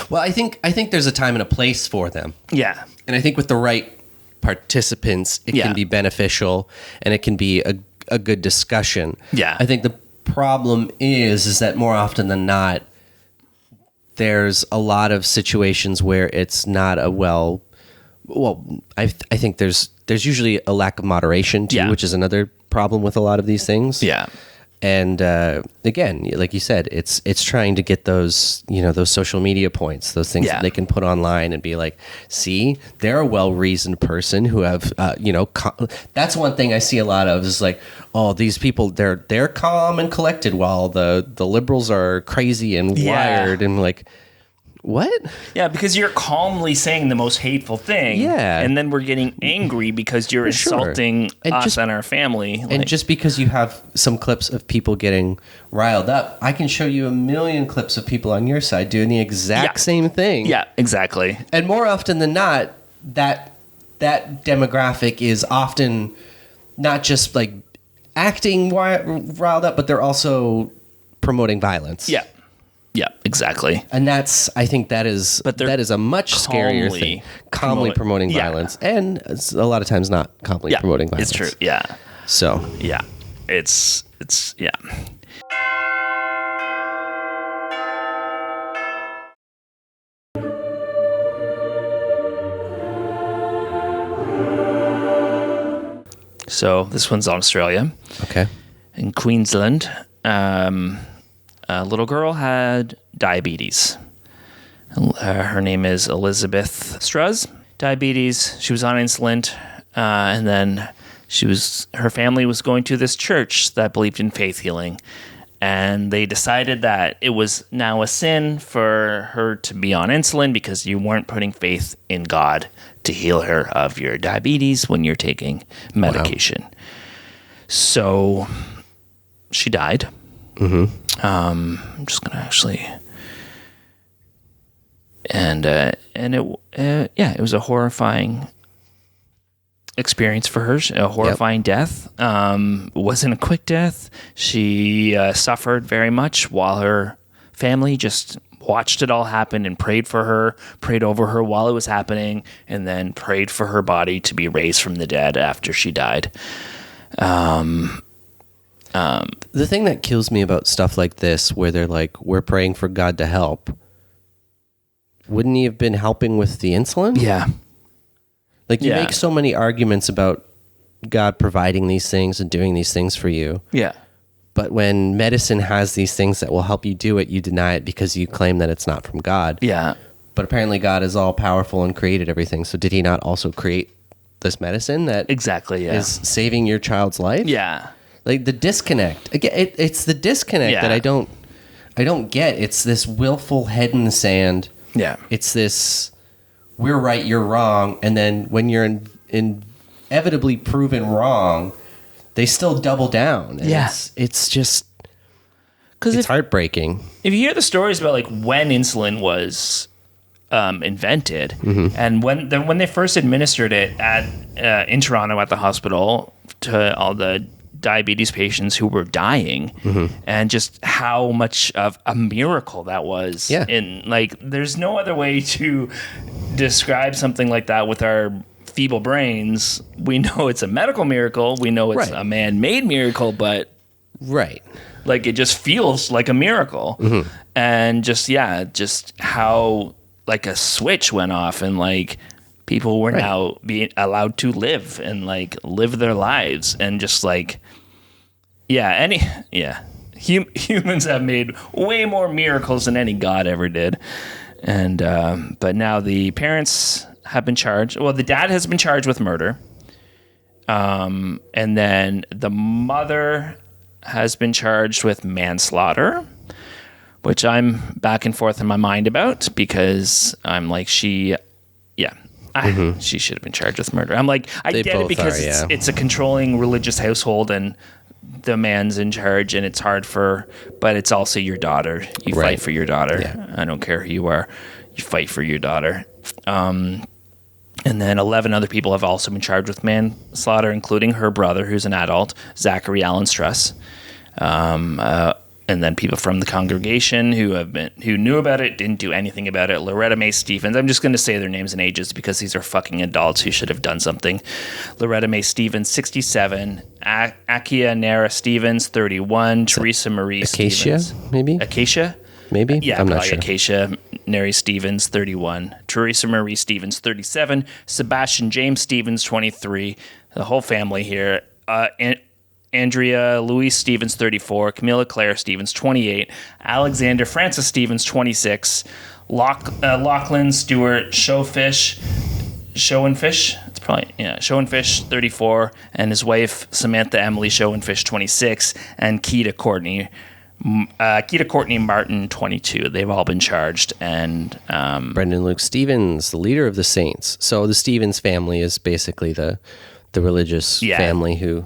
Well, I think there's a time and a place for them. Yeah. And I think with the right participants, it can be beneficial and it can be a good discussion. Yeah. I think the problem is that more often than not, there's a lot of situations where it's not a I think there's usually a lack of moderation too, which is another problem with a lot of these things. Yeah. And again, like you said, it's trying to get those, those social media points, those things that they can put online and be like, see, they're a well-reasoned person who have, that's one thing I see a lot of is like, oh, these people, they're calm and collected while the liberals are crazy and wired and like, what? Yeah, because you're calmly saying the most hateful thing. Yeah. And then we're getting angry because you're insulting us and our family. And just because you have some clips of people getting riled up, I can show you a million clips of people on your side doing the exact same thing. Yeah, exactly. And more often than not, that demographic is often not just like acting riled up, but they're also promoting violence. Yeah. Yeah, exactly. And I think that is a much scarier thing. Calmly promoting violence. And it's a lot of times not calmly promoting violence. It's true, yeah. So. Yeah. It's yeah. So this one's Australia. Okay. In Queensland. A little girl had diabetes. Her name is Elizabeth Struhs. Diabetes. She was on insulin, and then her family was going to this church that believed in faith healing, and they decided that it was now a sin for her to be on insulin because you weren't putting faith in God to heal her of your diabetes when you're taking medication. Wow. So she died. Mm-hmm. I'm just gonna actually, it was a horrifying experience for her. A horrifying death. It wasn't a quick death. She suffered very much while her family just watched it all happen and prayed for her, prayed over her while it was happening, and then prayed for her body to be raised from the dead after she died. The thing that kills me about stuff like this, where they're like, we're praying for God to help, wouldn't he have been helping with the insulin? Yeah. Like, you make so many arguments about God providing these things and doing these things for you. Yeah. But when medicine has these things that will help you do it, you deny it because you claim that it's not from God. Yeah. But apparently God is all powerful and created everything. So did he not also create this medicine that is saving your child's life? Yeah. Like the disconnect. Again, it's the disconnect that I don't get. It's this willful head in the sand. Yeah. It's this, we're right, you're wrong. And then when you're inevitably proven wrong, they still double down. And it's just, because it's heartbreaking. If you hear the stories about like when insulin was invented, and when they first administered it in Toronto at the hospital to all the diabetes patients who were dying, and just how much of a miracle that was. Yeah. And like, there's no other way to describe something like that with our feeble brains. We know it's a medical miracle. We know it's a man-made miracle, but like it just feels like a miracle. And just how like a switch went off, and like people were now being allowed to live and like live their lives, and just like humans have made way more miracles than any God ever did. And but now the parents have been charged. Well, the dad has been charged with murder, and then the mother has been charged with manslaughter, which I'm back and forth in my mind about, because I'm like, She should have been charged with murder. I'm like, I They get it both because are, it's a controlling religious household and the man's in charge and it's hard but it's also your daughter. You fight for your daughter. Yeah. I don't care who you are. You fight for your daughter. And then 11 other people have also been charged with manslaughter, including her brother, who's an adult, Zachary Allen Struhs. And then people from the congregation who knew about it, didn't do anything about it. Loretta Mae Stevens. I'm just going to say their names and ages because these are fucking adults who should have done something. Loretta Mae Stevens, 67. Akia Nara Stevens, 31. Teresa Marie Stevens. Maybe? Acacia? Maybe? Yeah, I'm not sure. Acacia Neri Stevens, 31. Teresa Marie Stevens, 37. Sebastian James Stevens, 23. The whole family here. Andrea Louise Stevens, 34. Camilla Claire Stevens, 28. Alexander Francis Stevens, 26. Lachlan Stewart Showfish, it's probably, Showenfish, 34. And his wife, Samantha Emily Showenfish, 26. And Keita Courtney Martin, 22. They've all been charged. And Brendan Luke Stevens, the leader of the Saints. So the Stevens family is basically the religious family who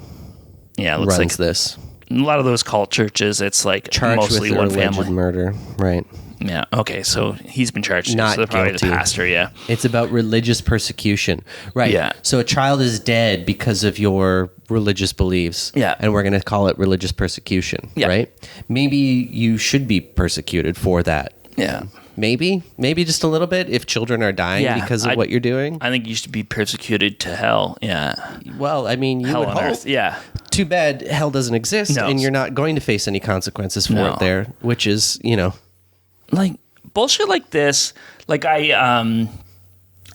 it looks runs like this. A lot of those cult churches, it's like Charged mostly with one alleged family. murder, right? Yeah. Okay. So he's been charged. Not so probably guilty. The pastor. Yeah. It's about religious persecution, right? Yeah. So a child is dead because of your religious beliefs. Yeah. And we're going to call it religious persecution, right? Maybe you should be persecuted for that. Yeah. Maybe just a little bit if children are dying because of what you're doing. I think you should be persecuted to hell. Yeah. Well, I mean, you hell would on hope. earth. Yeah. Too bad hell doesn't exist, No. and you're not going to face any consequences for it there, which is, like bullshit like this. Like I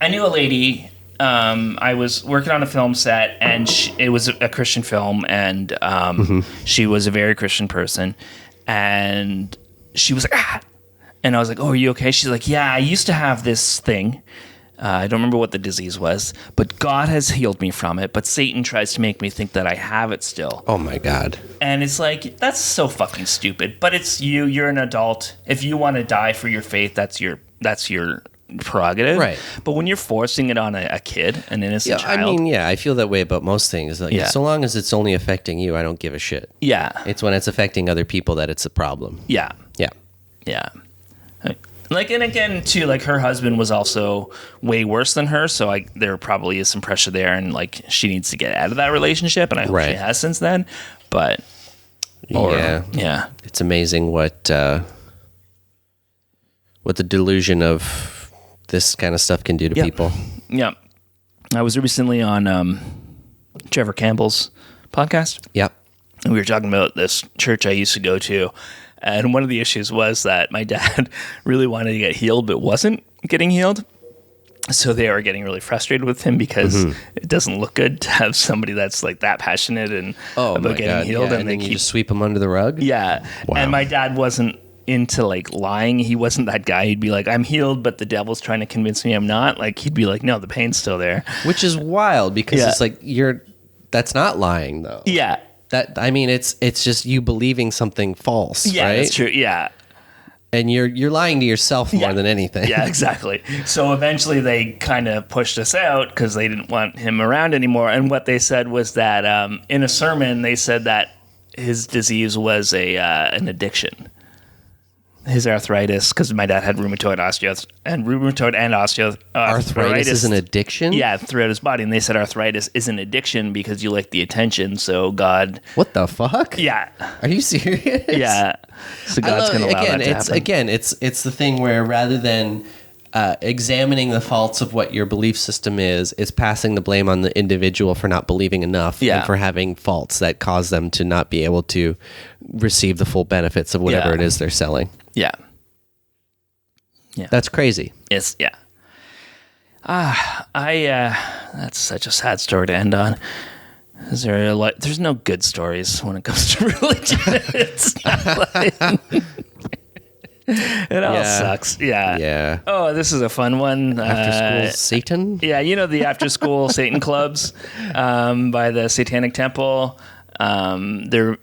knew a lady. I was working on a film set, and it was a Christian film, and she was a very Christian person, and she was like, ah. And I was like, oh, are you okay? She's like, yeah, I used to have this thing. I don't remember what the disease was, but God has healed me from it. But Satan tries to make me think that I have it still. Oh, my God. And it's like, that's so fucking stupid. But it's you. You're an adult. If you want to die for your faith, that's your prerogative. Right. But when you're forcing it on a kid, an innocent child. I mean, I feel that way about most things. Like, so long as it's only affecting you, I don't give a shit. Yeah. It's when it's affecting other people that it's a problem. Yeah. Yeah. Yeah. Like, and again, too, like her husband was also way worse than her, so there probably is some pressure there, and like she needs to get out of that relationship, and I hope she has since then. But yeah, it's amazing what the delusion of this kind of stuff can do to people. Yeah, I was recently on Trevor Campbell's podcast. Yep, and we were talking about this church I used to go to. And one of the issues was that my dad really wanted to get healed, but wasn't getting healed. So they were getting really frustrated with him because it doesn't look good to have somebody that's like that passionate and about getting healed. Yeah, and then you just sweep them under the rug. Yeah. Wow. And my dad wasn't into like lying. He wasn't that guy. He'd be like, I'm healed, but the devil's trying to convince me I'm not. Like he'd be like, no, the pain's still there. Which is wild because it's like that's not lying though. Yeah. It's just you believing something false, yeah, right? That's true. Yeah. And you're lying to yourself more than anything. Yeah, exactly. So eventually they kind of pushed us out because they didn't want him around anymore. And what they said was that in a sermon, they said that his disease was an addiction. His arthritis, because my dad had rheumatoid and osteoarthritis. Arthritis is an addiction? Yeah, throughout his body. And they said arthritis is an addiction because you like the attention. So God... What the fuck? Yeah. Are you serious? Yeah. So God's going to allow that to happen. Again, it's the thing where rather than examining the faults of what your belief system is, it's passing the blame on the individual for not believing enough and for having faults that cause them to not be able to receive the full benefits of whatever it is they're selling. Yeah. Yeah. That's crazy. It's that's such a sad story to end on. Is there there's no good stories when it comes to religion. It's not like, it all sucks. Yeah. Yeah. Oh, this is a fun one. After school Satan? Yeah, the after school Satan clubs by the Satanic Temple. They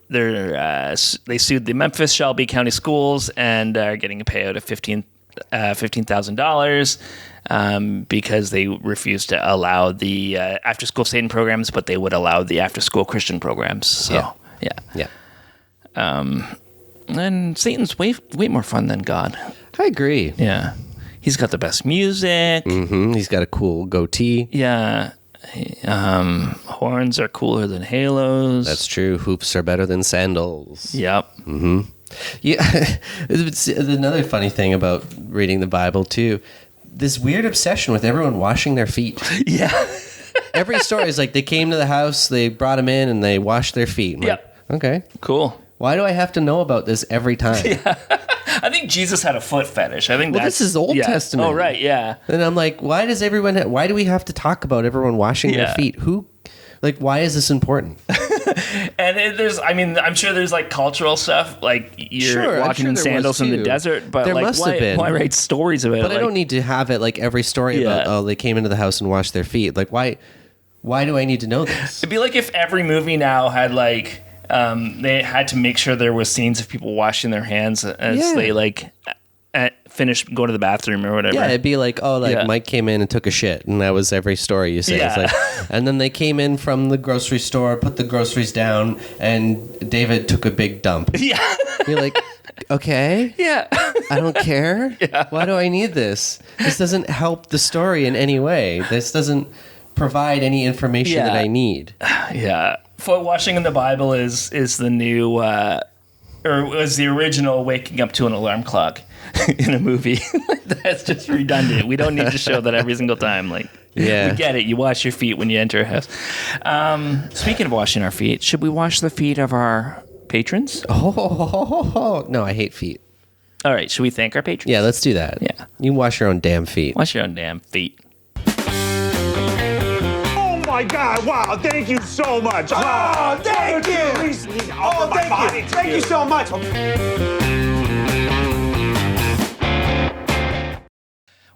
sued the Memphis Shelby County Schools and are getting a payout of $15,000 $15,000 because they refused to allow the after-school Satan programs, but they would allow the after-school Christian programs. So, yeah. And Satan's way more fun than God. I agree. Yeah. He's got the best music. Mm-hmm. He's got a cool goatee. Yeah. Horns are cooler than halos. That's true. Hoops are better than sandals. Yep. Mm-hmm. Yeah. It's another funny thing about reading the Bible, too. This weird obsession with everyone washing their feet. Yeah. Every story is like they came to the house, they brought them in, and they washed their feet. Yep. Like, okay. Cool. Why do I have to know about this every time? Yeah. I think Jesus had a foot fetish. I think this is Old Testament. Oh, right, yeah. And I'm like, why do we have to talk about everyone washing their feet? Why is this important? And I'm sure there's like cultural stuff, like you're walking in sandals in the desert, but there like, must have been. Why write stories of it? But I don't need to have it like every story about, they came into the house and washed their feet. Like, why do I need to know this? It'd be like if every movie now had like, they had to make sure there was scenes of people washing their hands as they like finish, go to the bathroom or whatever. Yeah, it'd be like, Mike came in and took a shit, and that was every story you say. Yeah. It's like, and then they came in from the grocery store, put the groceries down, and David took a big dump. Yeah. You're like, okay. Yeah. I don't care. Yeah. Why do I need this? This doesn't help the story in any way. This doesn't provide any information that I need. Yeah. Foot washing in the Bible is the new, or was the original waking up to an alarm clock in a movie. That's just redundant. We don't need to show that every single time. Like, we get it. You wash your feet when you enter a house. Speaking of washing our feet, should we wash the feet of our patrons? No, I hate feet. All right. Should we thank our patrons? Yeah, let's do that. Yeah. You wash your own damn feet. Wash your own damn feet. Oh my God! Wow! Thank you so much. Oh, thank you. Oh, thank you. Thank you so much.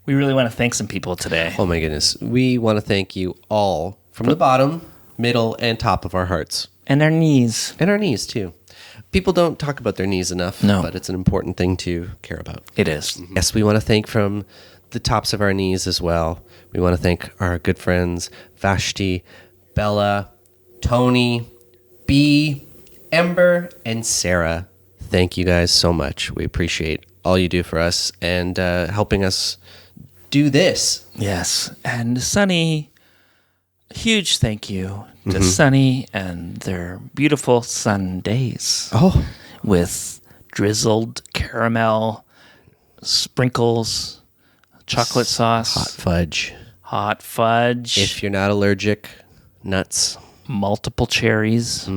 We really want to thank some people today. Oh my goodness. We want to thank you all from the bottom, middle, and top of our hearts. And our knees. And our knees, too. People don't talk about their knees enough, but it's an important thing to care about. It is. Mm-hmm. Yes, we want to thank from the tops of our knees as well. We want to thank our good friends, Vashti, Bella, Tony, B, Ember, and Sarah. Thank you guys so much. We appreciate all you do for us and helping us do this. Yes. And Sunny, huge thank you to Sunny and their beautiful Sundays. Oh. With drizzled caramel, sprinkles, chocolate sauce. Hot fudge. If you're not allergic, nuts. Multiple cherries.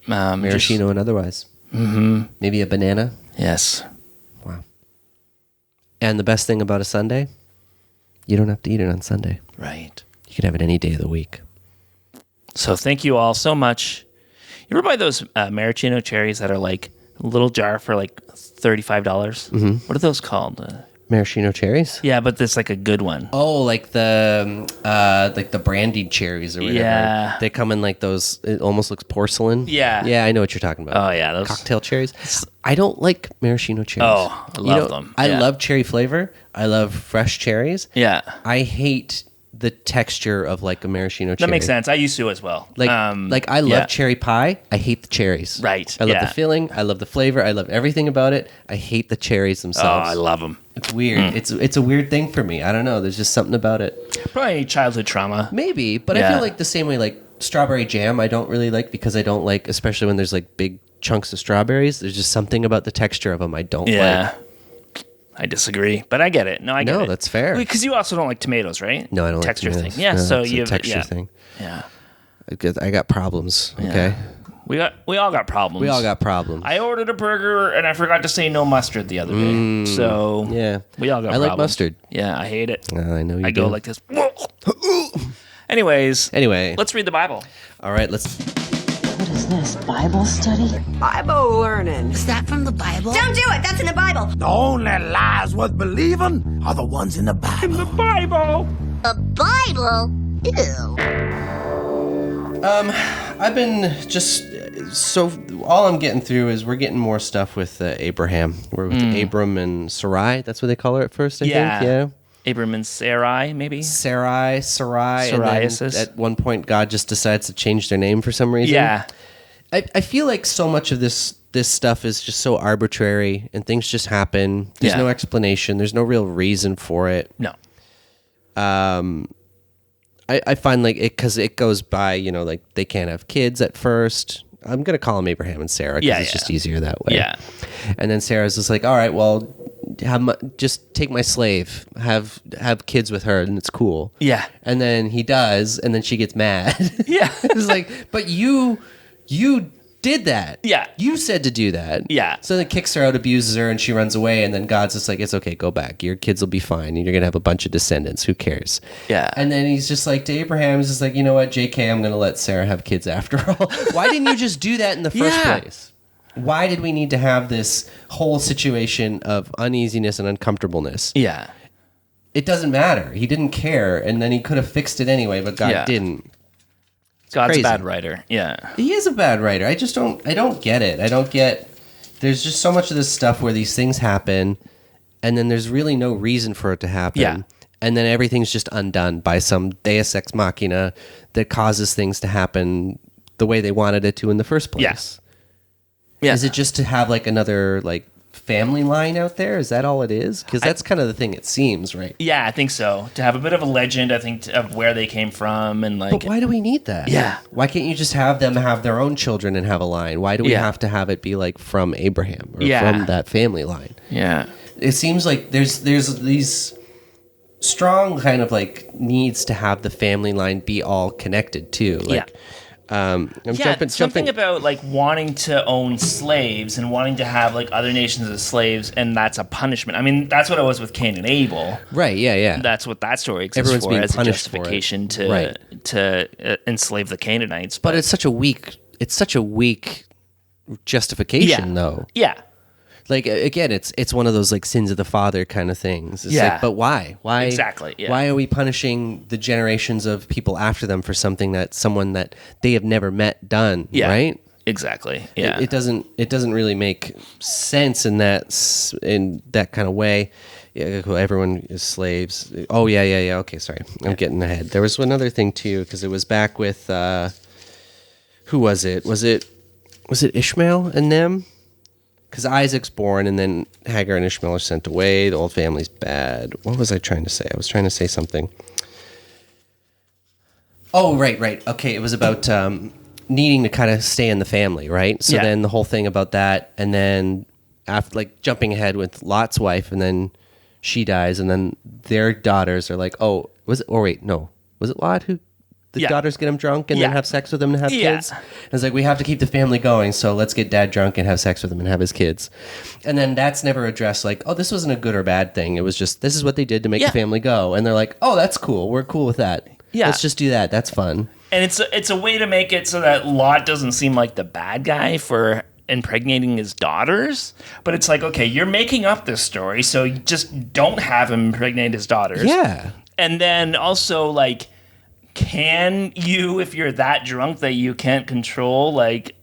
Maraschino and otherwise. Mm-hmm. Maybe a banana. Yes. Wow. And the best thing about a sundae, you don't have to eat it on Sunday. Right. You can have it any day of the week. So thank you all so much. You ever buy those maraschino cherries that are like a little jar for like $35? Mm-hmm. What are those called? Maraschino cherries? Yeah, but there's like a good one. Oh, like the brandied cherries or whatever. Yeah. They come in like those, it almost looks porcelain. Yeah. Yeah, I know what you're talking about. Oh, yeah. Those cocktail cherries. I don't like maraschino cherries. Oh, I love them. I love cherry flavor. I love fresh cherries. Yeah. I hate the texture of like a maraschino cherry. That makes sense. I used to as well. Like I love cherry pie. I hate the cherries. Right. I love the filling. I love the flavor. I love everything about it. I hate the cherries themselves. Oh, I love them. It's weird. It's a weird thing for me. I don't know. There's just something about it. Probably childhood trauma. Maybe, but I feel like the same way like strawberry jam I don't really like because I don't like, especially when there's like big chunks of strawberries. There's just something about the texture of them I don't like. I disagree, but I get it. No, I get it. No, that's fair. Because you also don't like tomatoes, right? No, I don't texture like tomatoes. thing. Yeah, No, so it's you a texture thing. Yeah. I got problems. Okay. We all got problems. We all got problems. I ordered a burger and I forgot to say no mustard the other day. So yeah, we all got I problems. like mustard. Yeah, I hate it. I know you I go like this. Anyways, let's read the Bible. All right, let's. What is this, Bible study? Bible learning. Is that from the Bible? Don't do it. That's in the Bible. The only lies worth believing are the ones in the Bible. In the Bible? The Bible? Ew. I've been just all I'm getting through is we're getting more stuff with Abraham. We're with Abram and Sarai. That's what they call her at first, I think. Yeah. Abram and Sarai, maybe? Sarai. Psoriasis. And then at one point, God just decides to change their name for some reason. Yeah. I feel like so much of this stuff is just so arbitrary and things just happen. There's no explanation. There's no real reason for it. No. I find like because it goes by, like they can't have kids at first. I'm going to call them Abraham and Sarah because it's just easier that way. Yeah. And then Sarah's just like, all right, well, just take my slave, have kids with her, and it's cool. Yeah. And then he does, and then she gets mad. Yeah. It's like, but you did that. Yeah. You said to do that. Yeah. So then kicks her out, abuses her, and she runs away, and then God's just like, it's okay, go back. Your kids will be fine, and you're going to have a bunch of descendants. Who cares? Yeah. And then he's just like, to Abraham, he's just like, you know what, JK, I'm going to let Sarah have kids after all. Why didn't you just do that in the first place? Why did we need to have this whole situation of uneasiness and uncomfortableness? Yeah. It doesn't matter. He didn't care, and then he could have fixed it anyway, but God didn't. God's crazy. a bad writer. Yeah. He is a bad writer. I don't get it. I don't get, there's just so much of this stuff where these things happen and then there's really no reason for it to happen. Yeah. And then everything's just undone by some deus ex machina that causes things to happen the way they wanted it to in the first place. Yeah. Is it just to have like another like family line out there? Is that all it is? Because that's kind of the thing it seems, right? Yeah, I think so. To have a bit of a legend, I think, of where they came from and like. But why do we need that? Yeah. Why can't you just have them have their own children and have a line? Why do we have to have it be like from Abraham or from that family line? Yeah. It seems like there's these strong kind of like needs to have the family line be all connected too. Like, something about like wanting to own slaves and wanting to have like other nations as slaves, and that's a punishment. I mean, that's what it was with Cain and Abel. Right, yeah. That's what that story exists Everyone's for, being as a punished justification to enslave the Canaanites. But it's such a weak justification though. Yeah. Like again, it's one of those like sins of the father kind of things. It's like, but why? Why exactly? Yeah. Why are we punishing the generations of people after them for something that someone that they have never met done? Yeah. Right. Exactly. Yeah. It doesn't really make sense in that kind of way. Yeah, everyone is slaves. Oh yeah. Okay, sorry, I'm getting ahead. There was another thing too because it was back with who was it? Was it Ishmael and them? Because Isaac's born, and then Hagar and Ishmael are sent away. The old family's bad. What was I trying to say? I was trying to say something. Oh, right. Okay, it was about needing to kind of stay in the family, right? So then the whole thing about that, and then after like jumping ahead with Lot's wife, and then she dies, and then their daughters are like, oh, was it? Or wait, no, was it Lot who? The daughters get him drunk and then have sex with him and have kids. And it's like, we have to keep the family going, so let's get dad drunk and have sex with him and have his kids. And then that's never addressed like, oh, this wasn't a good or bad thing. It was just, this is what they did to make the family go. And they're like, oh, that's cool. We're cool with that. Yeah. Let's just do that. That's fun. And it's a way to make it so that Lot doesn't seem like the bad guy for impregnating his daughters. But it's like, okay, you're making up this story, so you just don't have him impregnate his daughters. Yeah. And then also, like, can you, if you're that drunk that you can't control, like...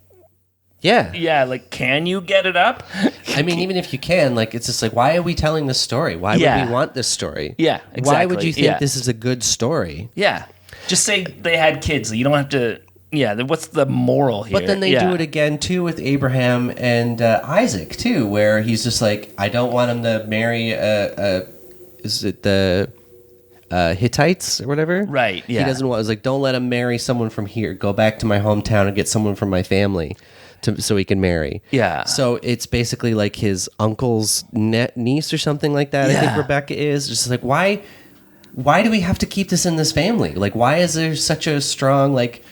Yeah, like, can you get it up? I mean, even if you can, like, it's just like, why are we telling this story? Why would we want this story? Yeah, exactly. Why would you think this is a good story? Yeah. Just say they had kids. You don't have to... Yeah, what's the moral here? But then they do it again, too, with Abraham and Isaac, too, where he's just like, I don't want him to marry is it the... Hittites or whatever, right? Yeah, he doesn't want. It's like, don't let him marry someone from here. Go back to my hometown and get someone from my family, so he can marry. Yeah. So it's basically like his uncle's niece or something like that. Yeah. I think Rebecca is just like, why do we have to keep this in this family? Like, why is there such a strong like?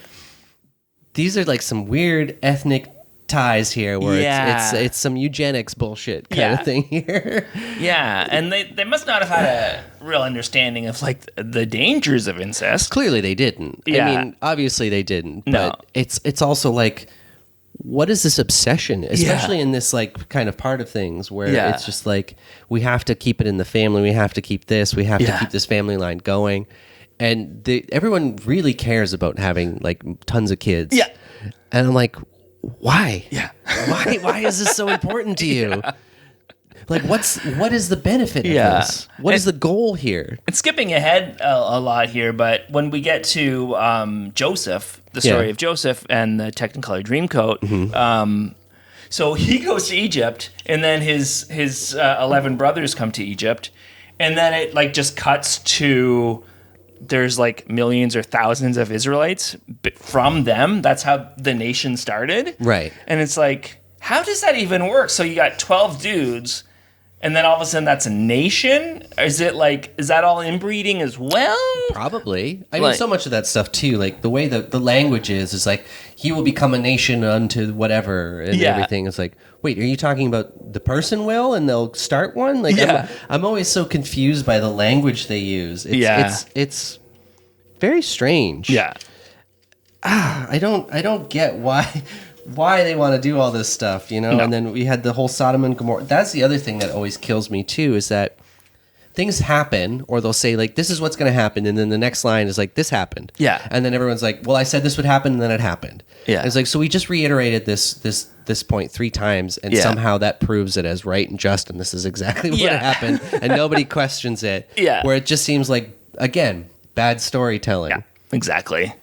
These are like some weird ethnic ties here where it's some eugenics bullshit kind of thing here. Yeah, and they must not have had a real understanding of like the dangers of incest. Clearly they didn't. Yeah. I mean, obviously they didn't. No. But it's also like, what is this obsession? Especially in this like kind of part of things where it's just like, we have to keep it in the family. We have to keep this. We have to keep this family line going. And everyone really cares about having like tons of kids. Yeah. And I'm like, why? Yeah. Why is this so important to you? Yeah. Like, what is the benefit of this? What is the goal here? It's skipping ahead a lot here, but when we get to Joseph, the story of Joseph and the Technicolor Dreamcoat, so he goes to Egypt, and then his 11 brothers come to Egypt, and then it like just cuts to there's like millions or thousands of Israelites from them. That's how the nation started, right? And it's like, how does that even work? So you got 12 dudes. And then all of a sudden that's a nation? Is that all inbreeding as well? Probably. I mean, so much of that stuff too, like the way the language is like, he will become a nation unto whatever and everything. It's like, wait, are you talking about the person will and they'll start one? Like, I'm always so confused by the language they use. It's very strange. Yeah. I don't get why they want to do all this stuff, you know? No. And then we had the whole Sodom and Gomorrah. That's the other thing that always kills me too, is that things happen, or they'll say like, this is what's going to happen, and then the next line is like, this happened. Yeah. And then everyone's like, well, I said this would happen, and then it happened. Yeah. And it's like, so we just reiterated this point 3 times, and somehow that proves it as right and just, and this is exactly what happened, and nobody questions it. Yeah. Where it just seems like, again, bad storytelling. Yeah, exactly.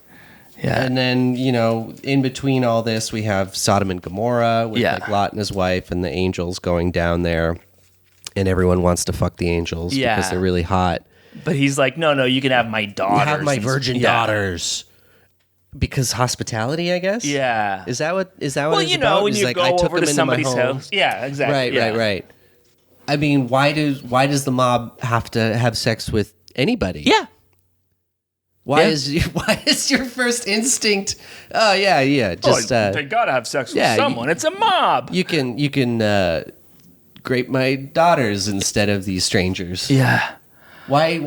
Yeah. And then, you know, in between all this, we have Sodom and Gomorrah with like Lot and his wife and the angels going down there. And everyone wants to fuck the angels because they're really hot. But he's like, no, you can have my daughters. You have my virgin daughters. Because hospitality, I guess? Yeah. Is that what well, it's you know, about? when you like, go over to somebody's house. Yeah, exactly. Right. I mean, why does the mob have to have sex with anybody? Yeah. Why is your first instinct? Oh yeah. Just they gotta have sex with someone. It's a mob. You can grape my daughters instead of these strangers. Yeah. Why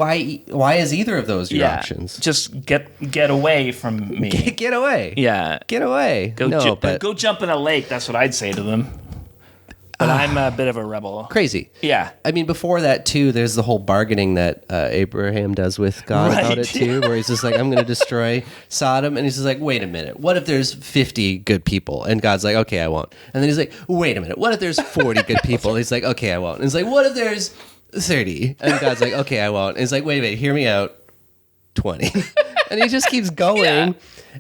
is either of those your options? Just get away from me. Get away. Yeah. Get away. Go jump in a lake. That's what I'd say to them. But I'm a bit of a rebel. Crazy. Yeah. I mean, before that, too, there's the whole bargaining that Abraham does with God about it, too, where he's just like, I'm going to destroy Sodom. And he's just like, wait a minute. What if there's 50 good people? And God's like, okay, I won't. And then he's like, wait a minute. What if there's 40 good people? And he's like, okay, I won't. And he's like, what if there's 30? And God's like, okay, I won't. And he's like, wait, hear me out. 20. And he just keeps going. Yeah.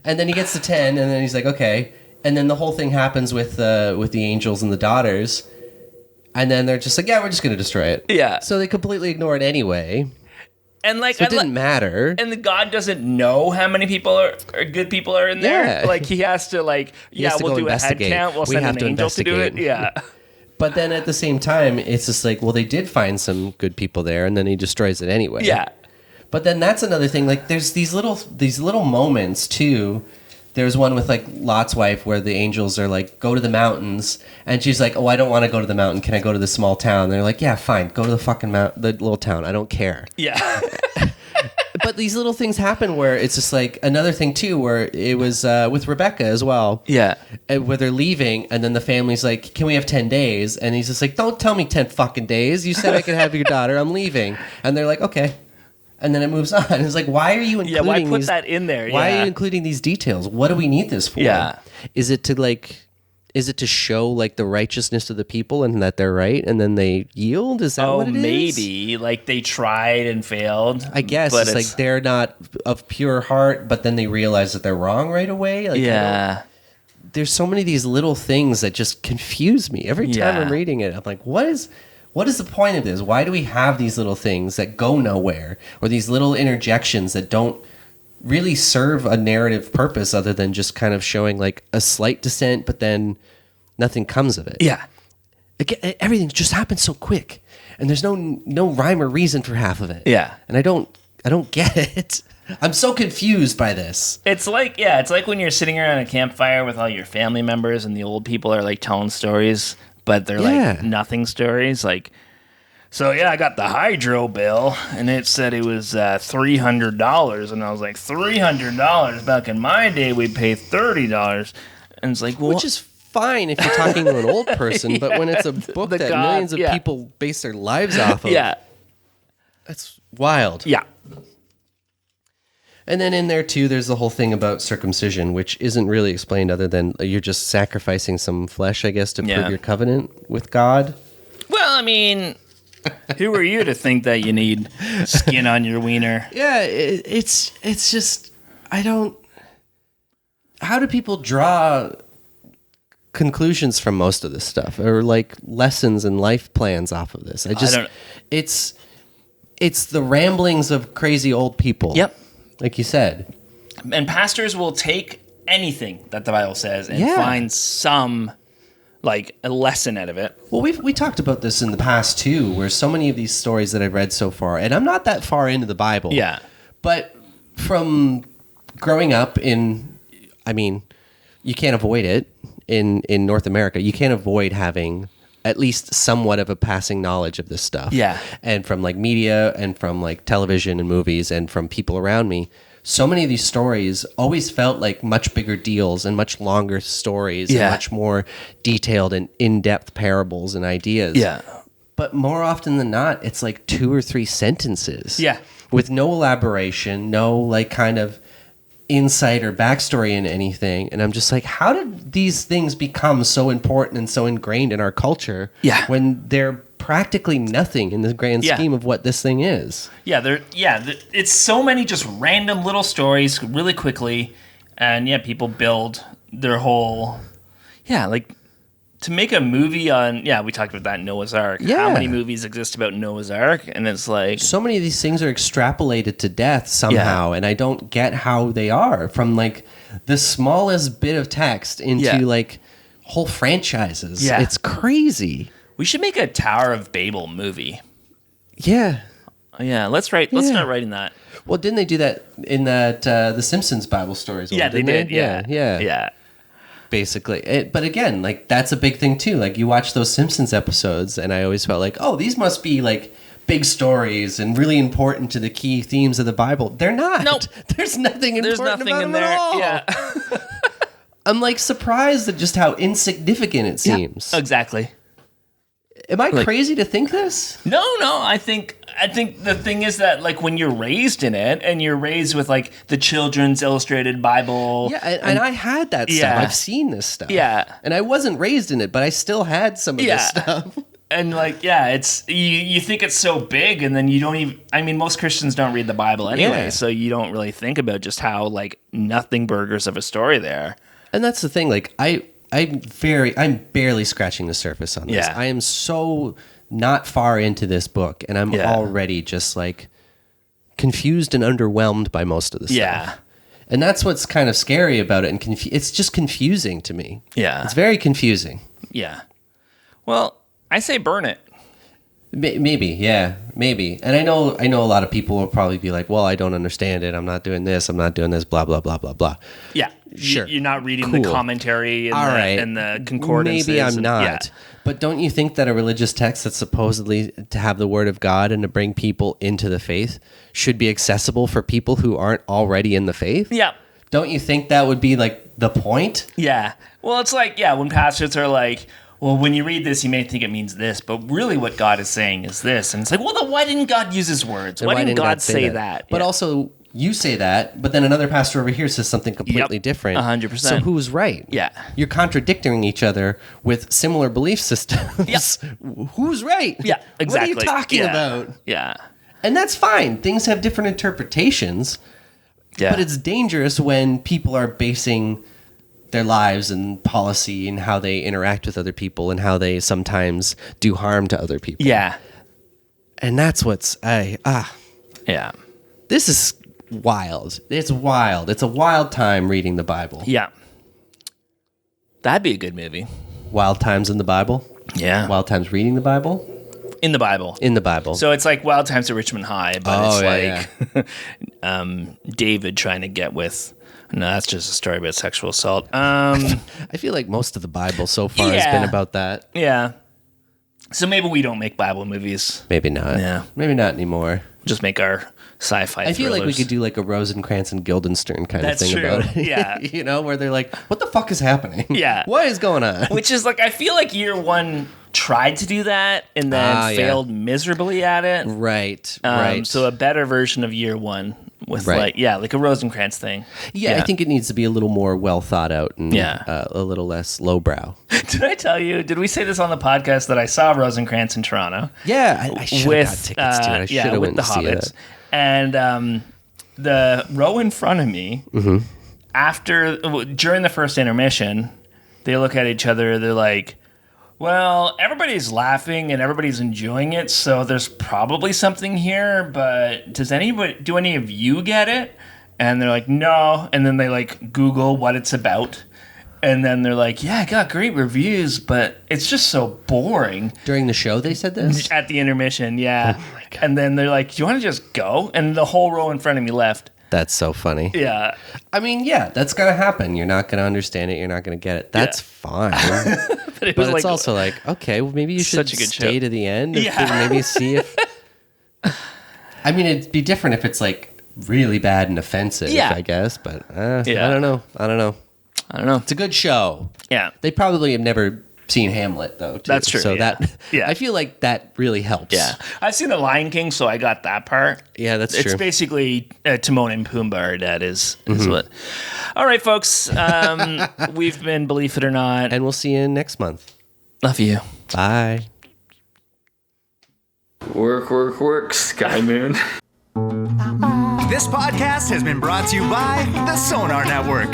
And then he gets to 10, and then he's like, okay. And then the whole thing happens with the angels and the daughters. And then they're just like, yeah, we're just going to destroy it. Yeah. So they completely ignore it anyway. And like, so it didn't matter. And the God doesn't know how many people are good people are in there. Yeah. Like he has to we'll do a head count. We'll send an angel to do it. Yeah. But then at the same time, it's just like, well, they did find some good people there, and then he destroys it anyway. Yeah. But then that's another thing. Like, there's these little moments too. There's one with like Lot's wife where the angels are like, go to the mountains, and she's like, oh, I don't want to go to the mountain. Can I go to the small town? And they're like, yeah, fine, go to the fucking the little town. I don't care. Yeah. But these little things happen where it's just like another thing too, where it was with Rebecca as well. Yeah. Where they're leaving, and then the family's like, can we have 10 days? And he's just like, don't tell me 10 fucking days. You said I could have your daughter. I'm leaving. And they're like, okay. And then it moves on. It's like, why are you including why put that in there? Why are you including these details? What do we need this for? Yeah. Is it to show like the righteousness of the people and that they're right and then they yield? Is that what it is? Maybe. Like they tried and failed. I guess it's like they're not of pure heart, but then they realize that they're wrong right away. Like, yeah. There's so many of these little things that just confuse me. Every time I'm reading it, I'm like, what is the point of this? Why do we have these little things that go nowhere, or these little interjections that don't really serve a narrative purpose other than just kind of showing like a slight dissent, but then nothing comes of it? Yeah. Again, everything just happens so quick, and there's no rhyme or reason for half of it. Yeah. And I don't get it. I'm so confused by this. It's like when you're sitting around a campfire with all your family members and the old people are like telling stories, but they're like nothing stories. Like, so I got the hydro bill and it said it was $300. And I was like, $300? Back in my day, we'd pay $30. And it's like, well, which is fine if you're talking to an old person, but when it's a book that millions of people base their lives off of, that's wild. Yeah. And then in there too, there's the whole thing about circumcision, which isn't really explained other than you're just sacrificing some flesh, I guess, to prove your covenant with God. Well, I mean, who are you to think that you need skin on your wiener? Yeah, it's just, I don't... How do people draw conclusions from most of this stuff, or like lessons and life plans off of this? It's the ramblings of crazy old people. Yep. Like you said. And pastors will take anything that the Bible says and find some, like, a lesson out of it. Well, we talked about this in the past, too, where so many of these stories that I've read so far, and I'm not that far into the Bible. Yeah. But from growing up I mean, you can't avoid it in North America. You can't avoid having at least somewhat of a passing knowledge of this stuff. Yeah. And from like media and from like television and movies and from people around me, so many of these stories always felt like much bigger deals and much longer stories and much more detailed and in-depth parables and ideas. Yeah. But more often than not, it's like 2 or 3 sentences. Yeah. With no elaboration, no like kind of insight or backstory in anything. And I'm just like, how did these things become so important and so ingrained in our culture when they're practically nothing in the grand scheme of what this thing is? It's so many just random little stories really quickly, and people build their whole like to make a movie on we talked about that Noah's Ark. How many movies exist about Noah's Ark? And it's like so many of these things are extrapolated to death somehow, and I don't get how they are, from like the smallest bit of text into like whole franchises. It's crazy. We should make a Tower of Babel movie. Yeah. Let's start writing that. Well, didn't they do that in that the Simpsons Bible stories? Yeah, they did. Yeah. Basically. But again, like that's a big thing too. Like you watch those Simpsons episodes and I always felt like, oh, these must be like big stories and really important to the key themes of the Bible. They're not. Nope. There's nothing important about them in there. at all. Yeah. I'm like surprised at just how insignificant it seems. Exactly. Am I crazy to think this? No. I think the thing is that like when you're raised in it and you're raised with like the children's illustrated Bible. Yeah, and I had that stuff. I've seen this stuff. Yeah. And I wasn't raised in it, but I still had some of this stuff. And like, it's you think it's so big, and then you don't even. I mean, most Christians don't read the Bible anyway, so you don't really think about just how like nothing burgers of a story there. And that's the thing. Like I'm barely scratching the surface on this. Yeah. I am so not far into this book, and I'm already just like confused and underwhelmed by most of the stuff. Yeah. And that's what's kind of scary about it, and it's just confusing to me. Yeah. It's very confusing. Yeah. Well, I say burn it. Maybe. And I know a lot of people will probably be like, well, I don't understand it. I'm not doing this, blah, blah, blah, blah, blah. Yeah. Sure. You're not reading the commentary and the concordances. Maybe I'm not. But don't you think that a religious text that's supposedly to have the word of God and to bring people into the faith should be accessible for people who aren't already in the faith? Yeah. Don't you think that would be like the point? Yeah. Well, it's like, when pastors are like, well, when you read this, you may think it means this, but really what God is saying is this. And it's like, well, then why didn't God use his words? Why didn't God say that? But also, you say that, but then another pastor over here says something completely different. 100%. So who's right? Yeah. You're contradicting each other with similar belief systems. Yep. Who's right? Yeah, exactly. What are you talking about? Yeah. And that's fine. Things have different interpretations. Yeah. But it's dangerous when people are basing their lives and policy and how they interact with other people and how they sometimes do harm to other people. Yeah. And that's what's yeah. This is wild. It's wild. It's a wild time reading the Bible. Yeah. That'd be a good movie. Wild Times in the Bible? Yeah. Wild Times reading the Bible? In the Bible. In the Bible. So it's like Wild Times at Richmond High, but David trying to get with... No, that's just a story about sexual assault. I feel like most of the Bible so far has been about that. Yeah. So maybe we don't make Bible movies. Maybe not. Yeah. Maybe not anymore. Just make our sci-fi I feel thrillers. like we could do like a Rosencrantz and Guildenstern kind of thing about it. Yeah. You know, where they're like, what the fuck is happening? Yeah. What is going on? Which is like, I feel like year one tried to do that and then failed miserably at it. Right. So a better version of year one with like a Rosencrantz thing. Yeah, I think it needs to be a little more well thought out and a little less lowbrow. Did I tell you? Did we say this on the podcast that I saw Rosencrantz in Toronto? Yeah, I should have got tickets to it. I should have went with the Hobbits. And the row in front of me, during the first intermission, they look at each other. They're like, well, everybody's laughing and everybody's enjoying it, so there's probably something here, but do any of you get it? And they're like, no. And then they like Google what it's about. And then they're like, yeah, I got great reviews, but it's just so boring. During the show they said this? At the intermission, yeah. Oh my God. And then they're like, do you want to just go? And the whole row in front of me left. That's so funny. Yeah. I mean, yeah, that's going to happen. You're not going to understand it. You're not going to get it. That's fine. but it's like, also like, okay, well, maybe you should stay to the end. Maybe see if... I mean, it'd be different if it's like really bad and offensive, I guess. But I don't know. It's a good show. Yeah. They probably have never seen Hamlet, though, too. That's true. So I feel like that really helps. Yeah. I've seen The Lion King, so I got that part. Yeah, that's true. It's basically Timon and Pumbaa are dead is what. All right, folks. We've been Believe It or Not. And we'll see you next month. Love you. Bye. Work, Sky Moon. This podcast has been brought to you by the Sonar Network.